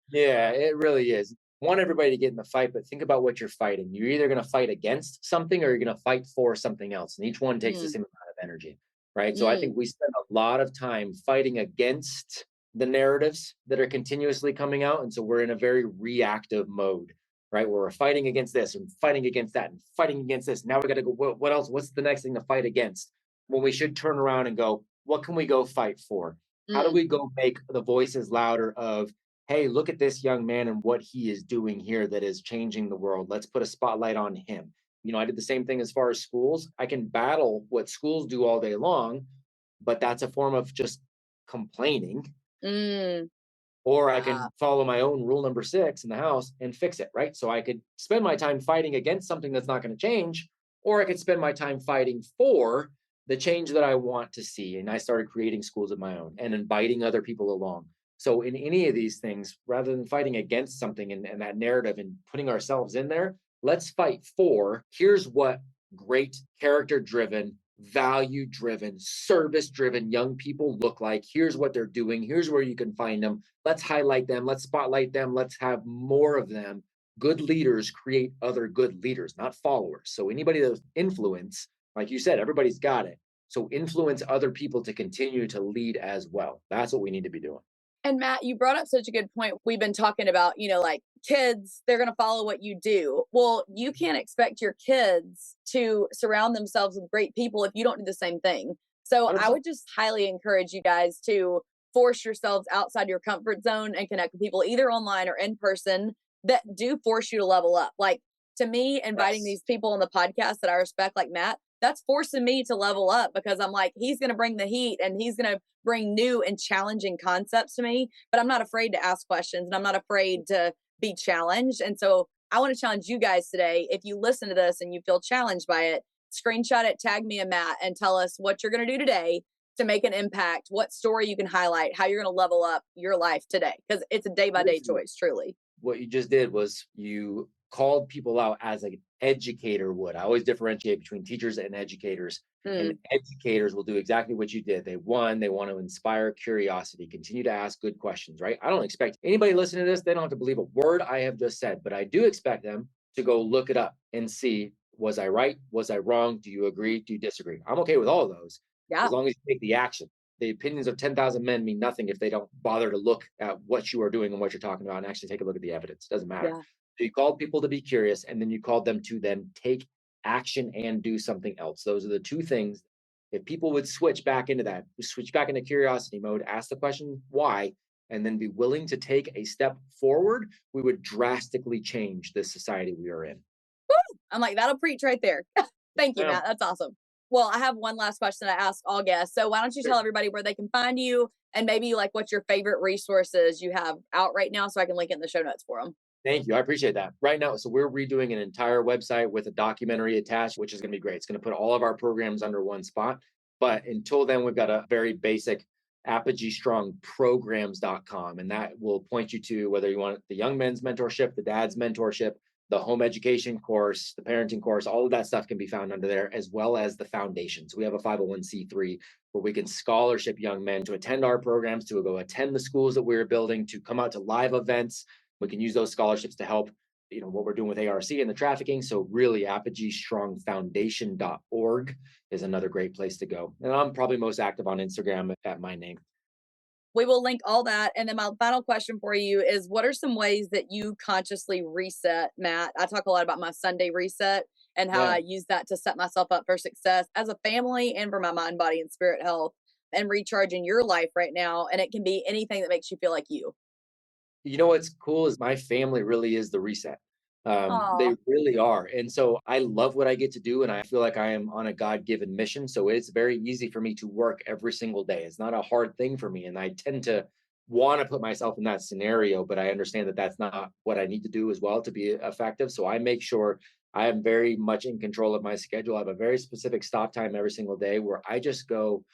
Yeah, it really is. Want everybody to get in the fight, but think about what you're fighting. You're either going to fight against something or you're going to fight for something else. And each one takes the same amount of energy, right? So I think we spend a lot of time fighting against the narratives that are continuously coming out. And so we're in a very reactive mode, right? Where we're fighting against this and fighting against that and fighting against this. Now we got to go, what else? What's the next thing to fight against? When we should turn around and go, what can we go fight for? How do we go make the voices louder of, hey, look at this young man and what he is doing here that is changing the world. Let's put a spotlight on him. I did the same thing as far as schools. I can battle what schools do all day long, but that's a form of just complaining. Or I can follow my own rule number 6 in the house and fix it, right? So I could spend my time fighting against something that's not going to change, or I could spend my time fighting for the change that I want to see. And I started creating schools of my own and inviting other people along. So in any of these things, rather than fighting against something and that narrative and putting ourselves in there, let's fight for, here's what great character-driven, value-driven, service-driven young people look like. Here's what they're doing. Here's where you can find them. Let's highlight them. Let's spotlight them. Let's have more of them. Good leaders create other good leaders, not followers. So anybody that influence, like you said, everybody's got it. So influence other people to continue to lead as well. That's what we need to be doing. And Matt, you brought up such a good point. We've been talking about, like kids, they're going to follow what you do. Well, you can't expect your kids to surround themselves with great people if you don't do the same thing. So I would just highly encourage you guys to force yourselves outside your comfort zone and connect with people either online or in person that do force you to level up. Like, to me, inviting these people on the podcast that I respect, like Matt, that's forcing me to level up, because I'm like, he's going to bring the heat and he's going to bring new and challenging concepts to me, but I'm not afraid to ask questions and I'm not afraid to be challenged. And so I want to challenge you guys today. If you listen to this and you feel challenged by it, screenshot it, tag me and Matt, and tell us what you're going to do today to make an impact, what story you can highlight, how you're going to level up your life today. Because it's a day by day choice, truly. What you just did was you called people out as an educator would. I always differentiate between teachers and educators. And educators will do exactly what you did. They want to inspire curiosity, continue to ask good questions, right? I don't expect anybody listening to this, they don't have to believe a word I have just said, but I do expect them to go look it up and see, was I right? Was I wrong? Do you agree? Do you disagree? I'm okay with all of those. Yeah. As long as you take the action. The opinions of 10,000 men mean nothing if they don't bother to look at what you are doing and what you're talking about and actually take a look at the evidence. Doesn't matter. Yeah. So you called people to be curious, and then you called them to then take action and do something else. Those are the two things. If people would switch back into that, switch back into curiosity mode, ask the question why, and then be willing to take a step forward, we would drastically change the society we are in. Woo! I'm like, that'll preach right there. Thank you, Matt. That's awesome. Well, I have one last question I ask all guests. So why don't you tell everybody where they can find you, and maybe like what your favorite resources you have out right now, so I can link it in the show notes for them. Thank you. I appreciate that. Right now, so we're redoing an entire website with a documentary attached, which is going to be great. It's going to put all of our programs under one spot. But until then, we've got a very basic Apogee Strong programs.com. And that will point you to whether you want the young men's mentorship, the dad's mentorship, the home education course, the parenting course, all of that stuff can be found under there, as well as the foundation. So we have a 501c3 where we can scholarship young men to attend our programs, to go attend the schools that we're building, to come out to live events. We can use those scholarships to help, what we're doing with ARC and the trafficking. So really, apogeestrongfoundation.org is another great place to go. And I'm probably most active on Instagram at my name. We will link all that. And then my final question for you is, what are some ways that you consciously reset, Matt? I talk a lot about my Sunday reset and how I use that to set myself up for success as a family and for my mind, body, and spirit health, and recharging your life right now. And it can be anything that makes you feel like you. You know what's cool is my family really is the reset. They really are. And so I love what I get to do. And I feel like I am on a God-given mission. So it's very easy for me to work every single day. It's not a hard thing for me. And I tend to want to put myself in that scenario, but I understand that that's not what I need to do as well to be effective. So I make sure I am very much in control of my schedule. I have a very specific stop time every single day where I just go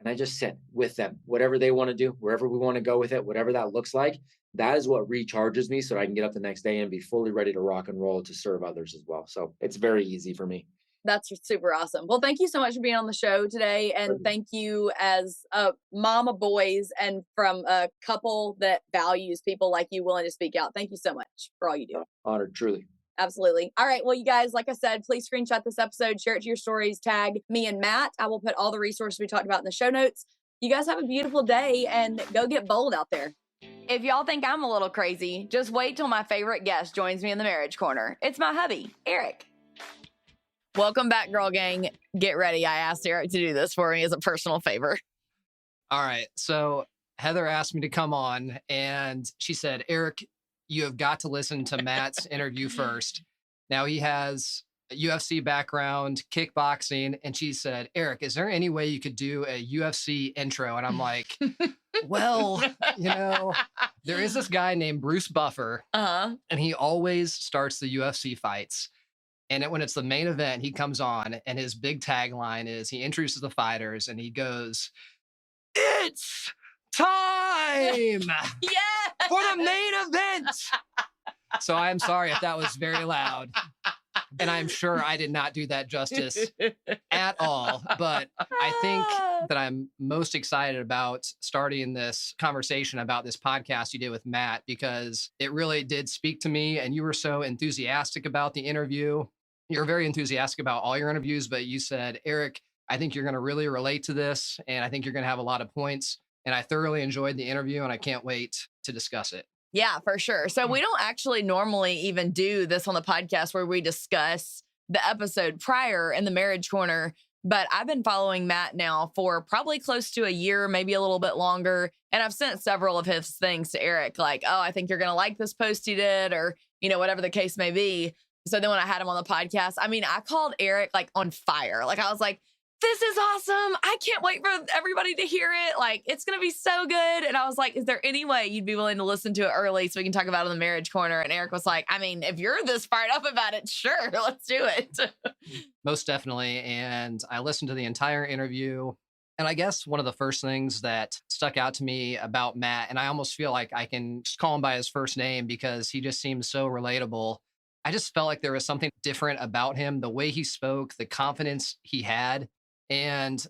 and I just sit with them, whatever they want to do, wherever we want to go with it, whatever that looks like. That is what recharges me so I can get up the next day and be fully ready to rock and roll to serve others as well. So it's very easy for me. That's super awesome. Well, thank you so much for being on the show today. And thank you as a mom of boys and from a couple that values people like you willing to speak out. Thank you so much for all you do. Honored, truly. Absolutely. All right. Well, you guys, like I said, please screenshot this episode, share it to your stories, tag me and Matt. I will put all the resources we talked about in the show notes. You guys have a beautiful day and go get bold out there. If y'all think I'm a little crazy, just wait till my favorite guest joins me in the marriage corner. It's my hubby, Eric. Welcome back, girl gang. Get ready. I asked Eric to do this for me as a personal favor. All right. So Heather asked me to come on and she said, Eric, you have got to listen to Matt's interview first. Now he has a UFC background, kickboxing. And she said, Eric, is there any way you could do a UFC intro? And I'm like, well, there is this guy named Bruce Buffer, and he always starts the UFC fights. And when it's the main event, he comes on and his big tagline is he introduces the fighters and he goes, "It's time for the main event." So I'm sorry if that was very loud, And I'm sure I did not do that justice at all. But I think that I'm most excited about starting this conversation about this podcast you did with Matt, because it really did speak to me. And you were so enthusiastic about the interview. You're very enthusiastic about all your interviews, but you said, Eric, I think you're going to really relate to this. And I think you're going to have a lot of points. And I thoroughly enjoyed the interview and I can't wait to discuss it. Yeah, for sure. So we don't actually normally even do this on the podcast where we discuss the episode prior in the marriage corner. But I've been following Matt now for probably close to a year, maybe a little bit longer. And I've sent several of his things to Eric, like, oh, I think you're going to like this post he did, or, whatever the case may be. So then when I had him on the podcast, I called Eric like on fire. Like I was like, this is awesome. I can't wait for everybody to hear it. Like, it's going to be so good. And I was like, is there any way you'd be willing to listen to it early so we can talk about it in the marriage corner? And Eric was like, if you're this fired up about it, sure, let's do it. Most definitely. And I listened to the entire interview. And I guess one of the first things that stuck out to me about Matt, and I almost feel like I can just call him by his first name because he just seems so relatable. I just felt like there was something different about him, the way he spoke, the confidence he had. And,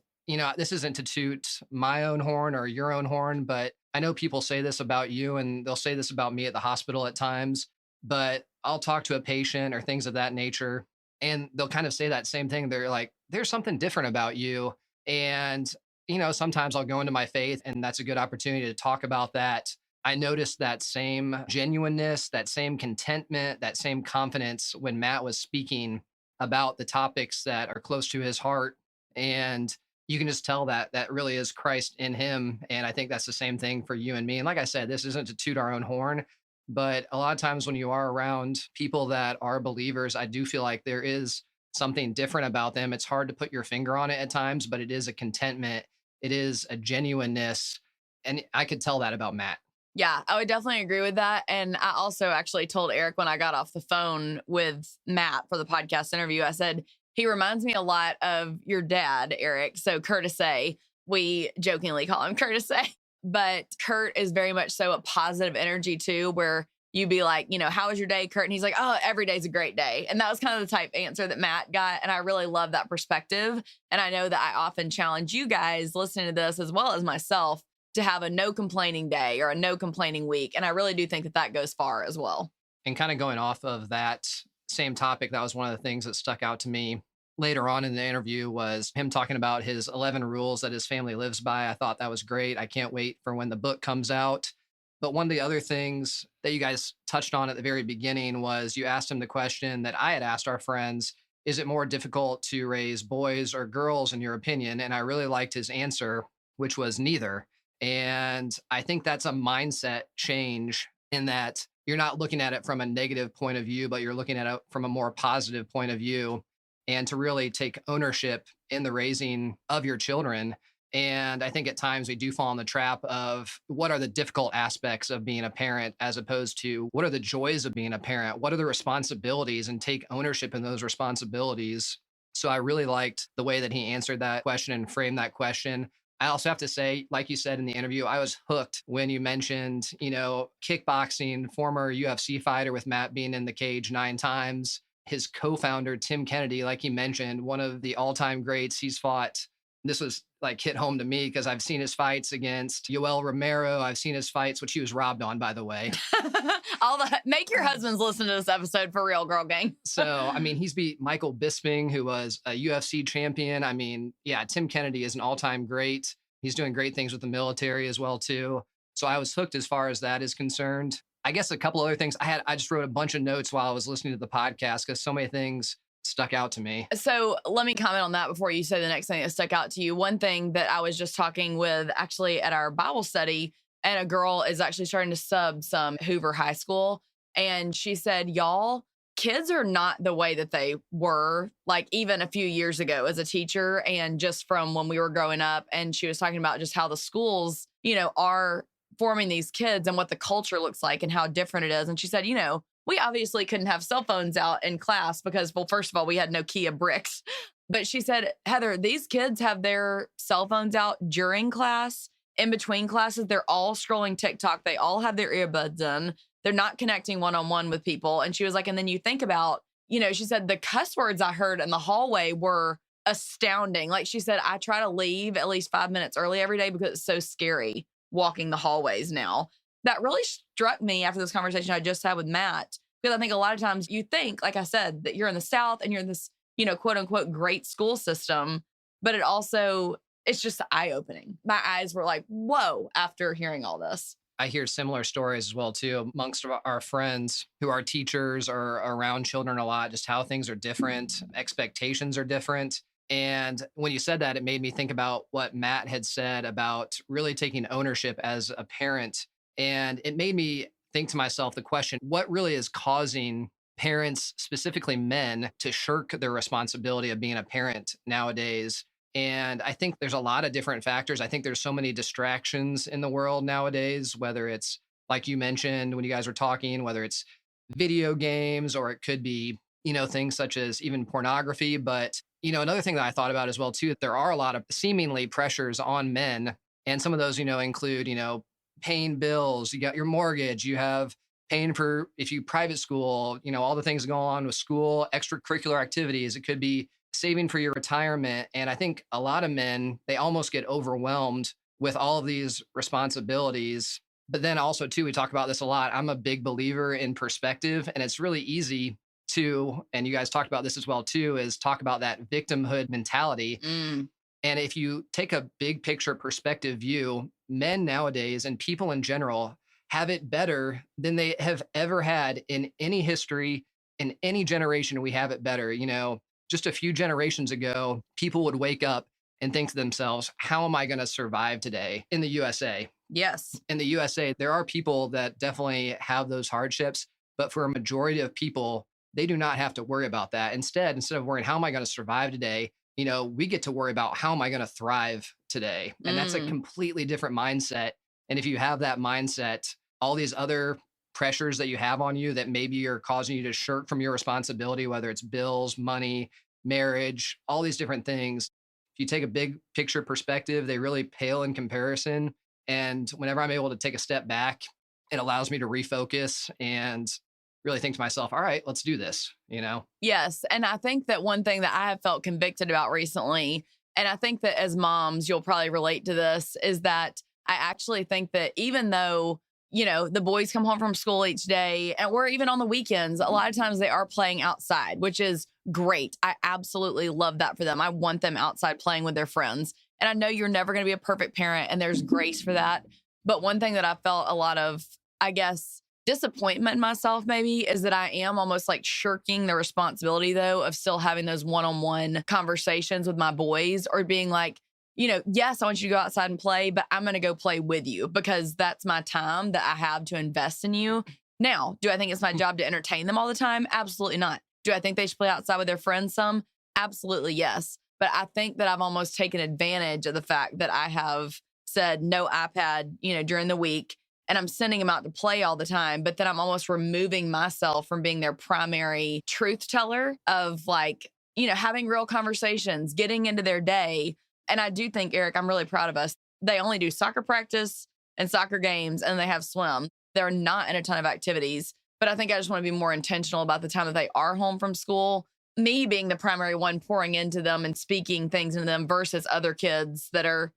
this isn't to toot my own horn or your own horn, but I know people say this about you and they'll say this about me at the hospital at times, but I'll talk to a patient or things of that nature, and they'll kind of say that same thing. They're like, there's something different about you. And, sometimes I'll go into my faith and that's a good opportunity to talk about that. I noticed that same genuineness, that same contentment, that same confidence when Matt was speaking about the topics that are close to his heart. And you can just tell that that really is Christ in him. And I think that's the same thing for you and me. And like I said, this isn't to toot our own horn, but a lot of times when you are around people that are believers, I do feel like there is something different about them. It's hard to put your finger on it at times, but it is a contentment. It is a genuineness. And I could tell that about Matt. Yeah, I would definitely agree with that. And I also actually told Eric when I got off the phone with Matt for the podcast interview, I said, he reminds me a lot of your dad, Eric. So Curtis A, we jokingly call him Curtis A. But Kurt is very much so a positive energy too, where you'd be like, how was your day, Kurt? And he's like, oh, every day's a great day. And that was kind of the type answer that Matt got. And I really love that perspective. And I know that I often challenge you guys listening to this as well as myself to have a no complaining day or a no complaining week. And I really do think that that goes far as well. And kind of going off of that same topic, that was one of the things that stuck out to me later on in the interview was him talking about his 11 rules that his family lives by. I thought that was great. I can't wait for when the book comes out. But one of the other things that you guys touched on at the very beginning was you asked him the question that I had asked our friends, is it more difficult to raise boys or girls in your opinion? And I really liked his answer, which was neither. And I think that's a mindset change in that you're not looking at it from a negative point of view, but you're looking at it from a more positive point of view, and to really take ownership in the raising of your children. And I think at times we do fall in the trap of what are the difficult aspects of being a parent, as opposed to what are the joys of being a parent? What are the responsibilities, and take ownership in those responsibilities. So I really liked the way that he answered that question and framed that question. I also have to say, like you said in the interview, I was hooked when you mentioned, kickboxing, former UFC fighter with Matt being in the cage 9 times. His co-founder, Tim Kennedy, like he mentioned, one of the all-time greats. He's fought. This was like hit home to me because I've seen his fights against Yoel Romero. I've seen his fights, which he was robbed on, by the way. Make your husbands listen to this episode for real, girl gang. So, he's beat Michael Bisping, who was a UFC champion. Tim Kennedy is an all-time great. He's doing great things with the military as well, too. So I was hooked as far as that is concerned. I guess a couple other things. I just wrote a bunch of notes while I was listening to the podcast because so many things stuck out to me. So let me comment on that before you say the next thing that stuck out to you. One thing that I was just talking with actually at our Bible study, and a girl is actually starting to sub some Hoover High School. And she said, y'all, kids are not the way that they were like even a few years ago as a teacher and just from when we were growing up. And she was talking about just how the schools, are forming these kids and what the culture looks like and how different it is. And she said, we obviously couldn't have cell phones out in class because, well, first of all, we had Nokia bricks. But she said, Heather, these kids have their cell phones out during class, in between classes. They're all scrolling TikTok. They all have their earbuds in. They're not connecting one-on-one with people. And she was like, and then you think about she said the cuss words I heard in the hallway were astounding. Like she said, I try to leave at least 5 minutes early every day because it's so scary walking the hallways now. That really struck me after this conversation I just had with Matt, because I think a lot of times you think, like I said, that you're in the South and you're in this, quote unquote, great school system, but it's just eye-opening. My eyes were like, whoa, after hearing all this. I hear similar stories as well, too, amongst our friends who are teachers or around children a lot, just how things are different, expectations are different. And when you said that, it made me think about what Matt had said about really taking ownership as a parent. And it made me think to myself the question, what really is causing parents, specifically men, to shirk their responsibility of being a parent nowadays? And I think there's a lot of different factors. I think there's so many distractions in the world nowadays, whether it's like you mentioned when you guys were talking, whether it's video games or it could be, things such as even pornography. But, another thing that I thought about as well, too, there are a lot of seemingly pressures on men. And some of those, include, paying bills, you got your mortgage, you have paying for, if you private school, all the things that go on with school, extracurricular activities. It could be saving for your retirement. And I think a lot of men, they almost get overwhelmed with all of these responsibilities. But then also, too, we talk about this a lot. I'm a big believer in perspective, and it's really easy to, and you guys talked about this as well, too, is talk about that victimhood mentality. And if you take a big picture perspective view, men nowadays and people in general have it better than they have ever had in any history, in any generation. We have it better. Just a few generations ago, people would wake up and think to themselves, how am I going to survive today in the USA? Yes. In the USA, there are people that definitely have those hardships, but for a majority of people, they do not have to worry about that. Instead of worrying, how am I going to survive today? We get to worry about how am I going to thrive today? And that's a completely different mindset. And if you have that mindset, all these other pressures that you have on you that maybe are causing you to shirk from your responsibility, whether it's bills, money, marriage, all these different things. If you take a big picture perspective, they really pale in comparison. And whenever I'm able to take a step back, it allows me to refocus and really think to myself, all right, let's do this, Yes. And I think that one thing that I have felt convicted about recently, and I think that as moms, you'll probably relate to this, is that I actually think that even though the boys come home from school each day, or even on the weekends, a lot of times they are playing outside, which is great. I absolutely love that for them. I want them outside playing with their friends. And I know you're never going to be a perfect parent, and there's grace for that. But one thing that I felt a lot of, I guess, disappointment in myself maybe is that I am almost like shirking the responsibility, though, of still having those one-on-one conversations with my boys, or being like, yes, I want you to go outside and play, but I'm going to go play with you because that's my time that I have to invest in you. Now, do I think it's my job to entertain them all the time? Absolutely not. Do I think they should play outside with their friends some? Absolutely, yes. But I think that I've almost taken advantage of the fact that I have said no iPad, during the week, and I'm sending them out to play all the time. But then I'm almost removing myself from being their primary truth teller of having real conversations, getting into their day. And I do think, Eric, I'm really proud of us. They only do soccer practice and soccer games, and they have swim. They're not in a ton of activities, but I think I just want to be more intentional about the time that they are home from school. Me being the primary one pouring into them and speaking things into them versus other kids that are,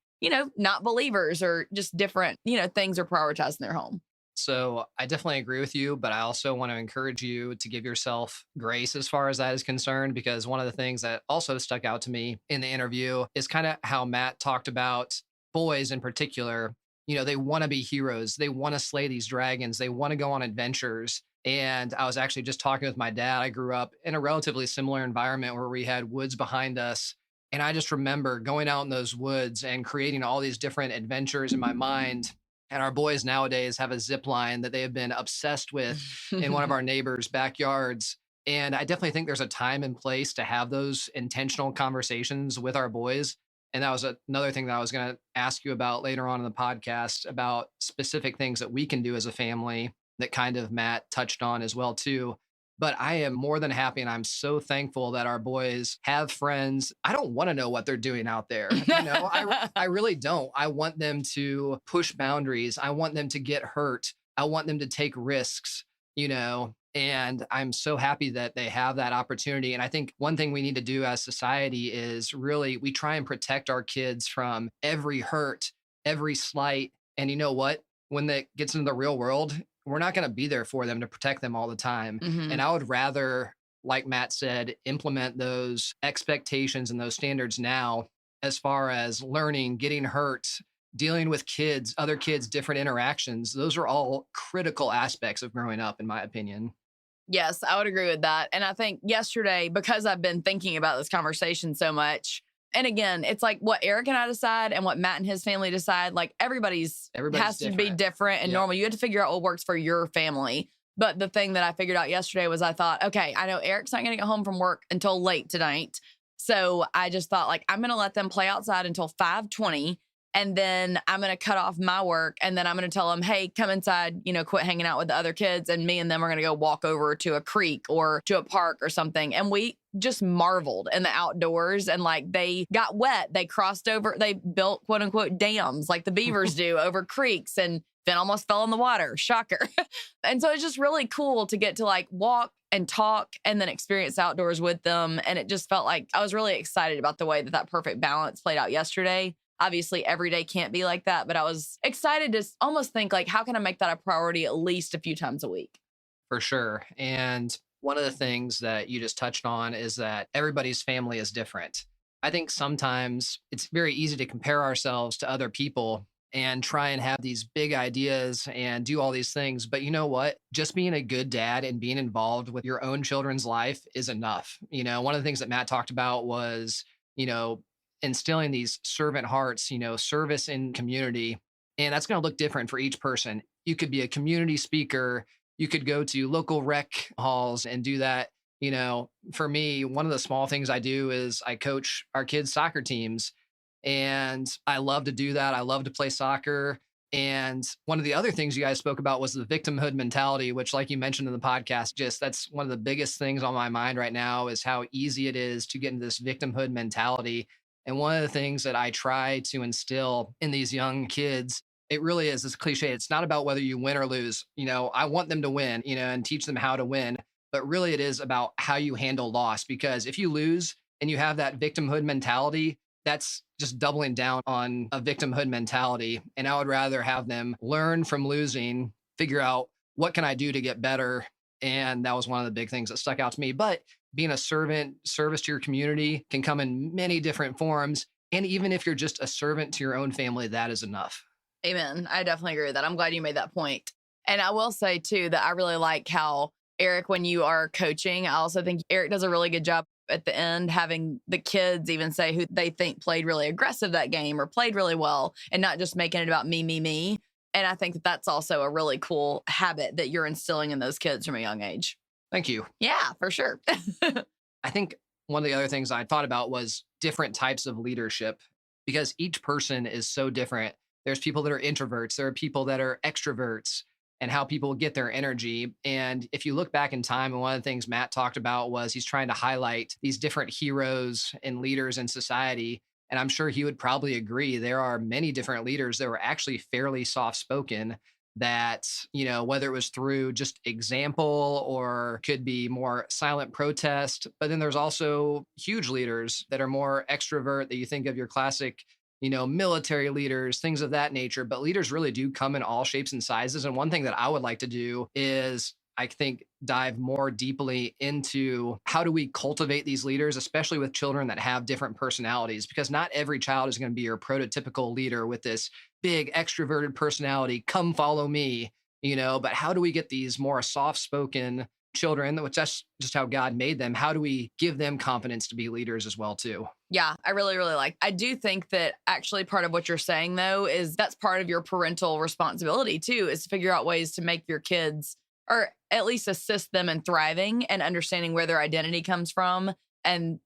not believers or just different, things are prioritized in their home. So I definitely agree with you, but I also want to encourage you to give yourself grace as far as that is concerned, because one of the things that also stuck out to me in the interview is kind of how Matt talked about boys in particular. They want to be heroes. They want to slay these dragons. They want to go on adventures. And I was actually just talking with my dad. I grew up in a relatively similar environment where we had woods behind us. And I just remember going out in those woods and creating all these different adventures in my mind. And our boys nowadays have a zip line that they have been obsessed with in one of our neighbors' backyards. And I definitely think there's a time and place to have those intentional conversations with our boys. And that was another thing that I was going to ask you about later on in the podcast, about specific things that we can do as a family that kind of Matt touched on as well, too. But I am more than happy, and I'm so thankful that our boys have friends. I don't want to know what they're doing out there. I really don't. I want them to push boundaries. I want them to get hurt. I want them to take risks, And I'm so happy that they have that opportunity. And I think one thing we need to do as society is really we try and protect our kids from every hurt, every slight. And you know what? When that gets into the real world, we're not going to be there for them to protect them all the time. Mhm. And I would rather, like Matt said, implement those expectations and those standards now as far as learning, getting hurt, dealing with kids, other kids, different interactions. Those are all critical aspects of growing up, in my opinion. Yes, I would agree with that. And I think yesterday, because I've been thinking about this conversation so much, and again, it's like what Eric and I decide and what Matt and his family decide, like everybody's has to be Different. different and Yep. normal. You have to figure out what works for your family. But the thing that I figured out yesterday was I thought, okay, I know Eric's not going to get home from work until late tonight. So I just thought like, I'm going to let them play outside until 5:20. And then I'm going to cut off my work. And then I'm going to tell them, hey, come inside, quit hanging out with the other kids. And me and them are going to go walk over to a creek or to a park or something. And we just marveled in the outdoors. And like they got wet. They crossed over, they built quote unquote dams like the beavers do over creeks, and then almost fell in the water. Shocker. And so it's just really cool to get to like walk and talk and then experience outdoors with them. And it just felt like I was really excited about the way that perfect balance played out yesterday. Obviously, every day can't be like that, but I was excited to almost think like, how can I make that a priority at least a few times a week? For sure. And one of the things that you just touched on is that everybody's family is different. I think sometimes it's very easy to compare ourselves to other people and try and have these big ideas and do all these things. But you know what? Just being a good dad and being involved with your own children's life is enough. One of the things that Matt talked about was, instilling these servant hearts, service in community. And that's going to look different for each person. You could be a community speaker. You could go to local rec halls and do that. For me, one of the small things I do is I coach our kids' soccer teams. And I love to do that. I love to play soccer. And one of the other things you guys spoke about was the victimhood mentality, which, like you mentioned in the podcast, just that's one of the biggest things on my mind right now is how easy it is to get into this victimhood mentality. And one of the things that I try to instill in these young kids, it really is this cliche. It's not about whether you win or lose. I want them to win, and teach them how to win. But really, it is about how you handle loss. Because if you lose and you have that victimhood mentality, that's just doubling down on a victimhood mentality. And I would rather have them learn from losing, figure out what can I do to get better. And that was one of the big things that stuck out to me. But being a service to your community can come in many different forms. And even if you're just a servant to your own family, that is enough. Amen. I definitely agree with that. I'm glad you made that point. And I will say too, that I really like how Eric, when you are coaching, I also think Eric does a really good job at the end, having the kids even say who they think played really aggressive that game or played really well and not just making it about me, me, me. And I think that that's also a really cool habit that you're instilling in those kids from a young age. Thank you. Yeah, for sure. I think one of the other things I thought about was different types of leadership because each person is so different. There's people that are introverts, there are people that are extroverts, and how people get their energy. And if you look back in time, and one of the things Matt talked about was he's trying to highlight these different heroes and leaders in society. And I'm sure he would probably agree. There are many different leaders that were actually fairly soft spoken that, whether it was through just example or could be more silent protest. But then there's also huge leaders that are more extrovert that you think of your classic, military leaders, things of that nature. But leaders really do come in all shapes and sizes. And one thing that I would like to do is I think dive more deeply into how do we cultivate these leaders, especially with children that have different personalities, because not every child is going to be your prototypical leader with this big extroverted personality, come follow me, but how do we get these more soft-spoken children, which that's just how God made them. How do we give them confidence to be leaders as well too? Yeah, I really, really like. I do think that actually part of what you're saying though, is that's part of your parental responsibility too, is to figure out ways to make your kids or at least assist them in thriving and understanding where their identity comes from. And,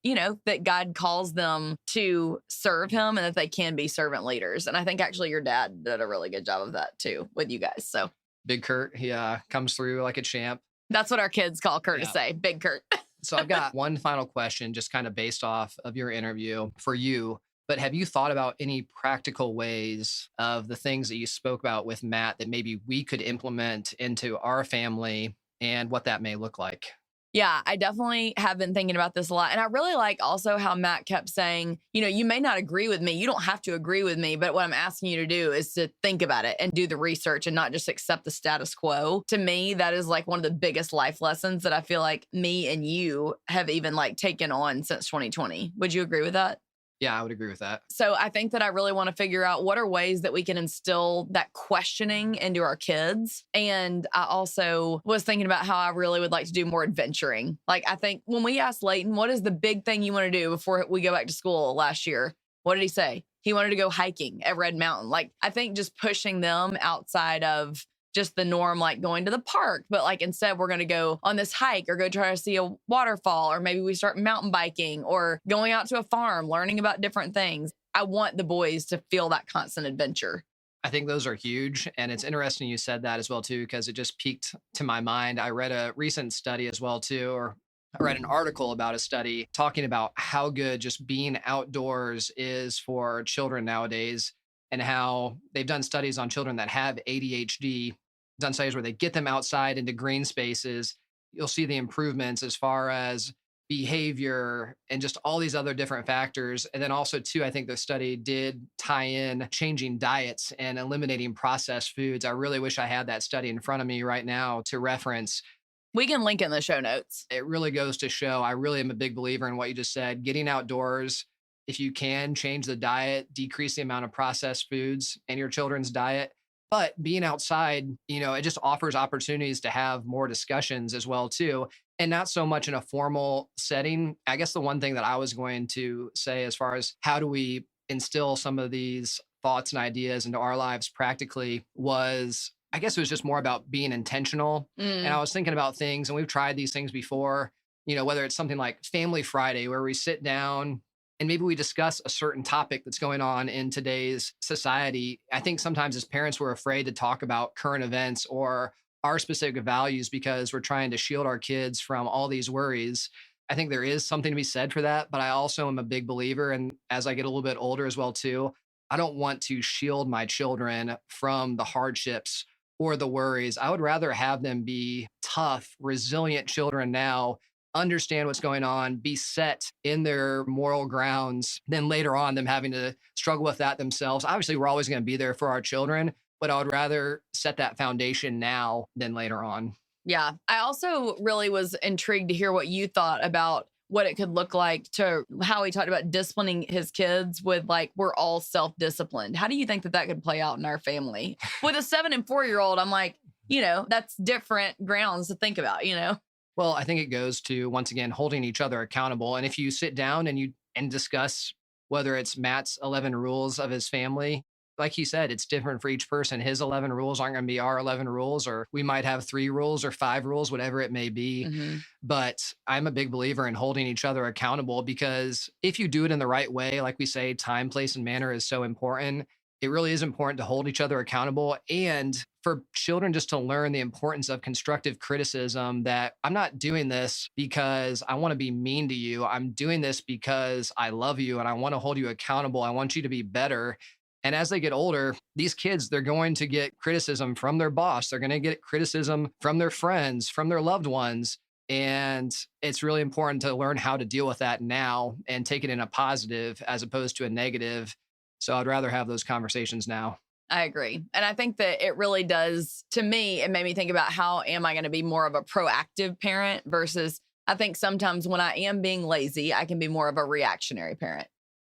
that God calls them to serve him and that they can be servant leaders. And I think actually your dad did a really good job of that too with you guys. So Big Kurt, he comes through like a champ. That's what our kids call Kurt to say, Big Kurt. So I've got one final question, just kind of based off of your interview for you. But have you thought about any practical ways of the things that you spoke about with Matt that maybe we could implement into our family and what that may look like. Yeah, I definitely have been thinking about this a lot. And I really like also how Matt kept saying, you may not agree with me. You don't have to agree with me. But what I'm asking you to do is to think about it and do the research and not just accept the status quo. To me, that is like one of the biggest life lessons that I feel like me and you have even like taken on since 2020. Would you agree with that? Yeah, I would agree with that. So I think that I really want to figure out what are ways that we can instill that questioning into our kids. And I also was thinking about how I really would like to do more adventuring. Like, I think when we asked Leighton, what is the big thing you want to do before we go back to school last year? What did he say? He wanted to go hiking at Red Mountain. Like, I think just pushing them outside of just the norm, like going to the park, but like instead we're going to go on this hike or go try to see a waterfall, or maybe we start mountain biking or going out to a farm, learning about different things. I want the boys to feel that constant adventure. I think those are huge. And it's interesting you said that as well, too, because it just piqued to my mind. I read a recent study as well, too, or I read an article about a study talking about how good just being outdoors is for children nowadays, and how they've done studies on children that have ADHD, done studies where they get them outside into green spaces. You'll see the improvements as far as behavior and just all these other different factors. And then also, too, I think the study did tie in changing diets and eliminating processed foods. I really wish I had that study in front of me right now to reference. We can link in the show notes. It really goes to show I really am a big believer in what you just said, getting outdoors. If you can change the diet, decrease the amount of processed foods in your children's diet. But being outside, it just offers opportunities to have more discussions as well, too. And not so much in a formal setting. I guess the one thing that I was going to say as far as how do we instill some of these thoughts and ideas into our lives practically was, I guess it was just more about being intentional. And I was thinking about things, and we've tried these things before, whether it's something like Family Friday, where we sit down and maybe we discuss a certain topic that's going on in today's society. I think sometimes as parents, we're afraid to talk about current events or our specific values because we're trying to shield our kids from all these worries. I think there is something to be said for that, but I also am a big believer. And as I get a little bit older as well, too, I don't want to shield my children from the hardships or the worries. I would rather have them be tough, resilient children now, understand what's going on, be set in their moral grounds, then later on them having to struggle with that themselves. Obviously, we're always going to be there for our children, but I would rather set that foundation now than later on. Yeah. I also really was intrigued to hear what you thought about what it could look like, to how he talked about disciplining his kids with like, we're all self-disciplined. How do you think that could play out in our family? With a 7 and 4-year-old, I'm like, that's different grounds to think about, Well, I think it goes to, once again, holding each other accountable. And if you sit down and discuss whether it's Matt's 11 rules of his family, like he said, it's different for each person. His 11 rules aren't going to be our 11 rules, or we might have 3 rules or 5 rules, whatever it may be. But I'm a big believer in holding each other accountable, because if you do it in the right way, like we say, time, place, and manner is so important. It really is important to hold each other accountable, and for children just to learn the importance of constructive criticism, that I'm not doing this because I want to be mean to you. I'm doing this because I love you and I want to hold you accountable. I want you to be better. And as they get older, these kids, they're going to get criticism from their boss. They're going to get criticism from their friends, from their loved ones. And it's really important to learn how to deal with that now and take it in a positive as opposed to a negative. So I'd rather have those conversations now. I agree. And I think that it really does, to me, it made me think about how am I going to be more of a proactive parent versus, I think sometimes when I am being lazy, I can be more of a reactionary parent.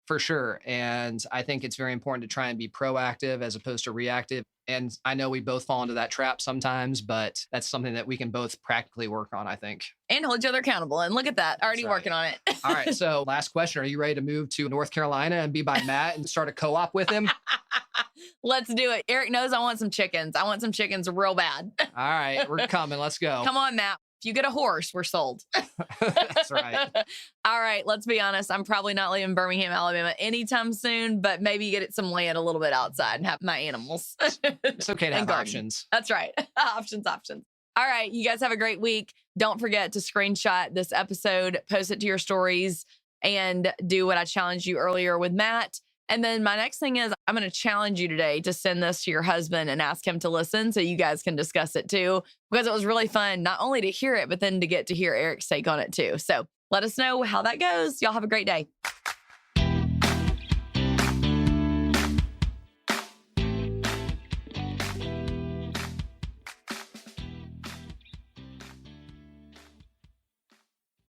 For sure. And I think it's very important to try and be proactive as opposed to reactive. And I know we both fall into that trap sometimes, but that's something that we can both practically work on, I think. And hold each other accountable. And look at that, already working on it. All right. So last question. Are you ready to move to North Carolina and be by Matt and start a co-op with him? Let's do it. Eric knows I want some chickens. I want some chickens real bad. All right. We're coming. Let's go. Come on, Matt. If you get a horse, we're sold. That's right. All right. Let's be honest. I'm probably not leaving Birmingham, Alabama anytime soon, but maybe get some land a little bit outside and have my animals. It's okay to have options. That's right. Options. All right. You guys have a great week. Don't forget to screenshot this episode, post it to your stories, and do what I challenged you earlier with Matt. And then my next thing is I'm going to challenge you today to send this to your husband and ask him to listen so you guys can discuss it too, because it was really fun, not only to hear it, but then to get to hear Eric's take on it too. So let us know how that goes. Y'all have a great day.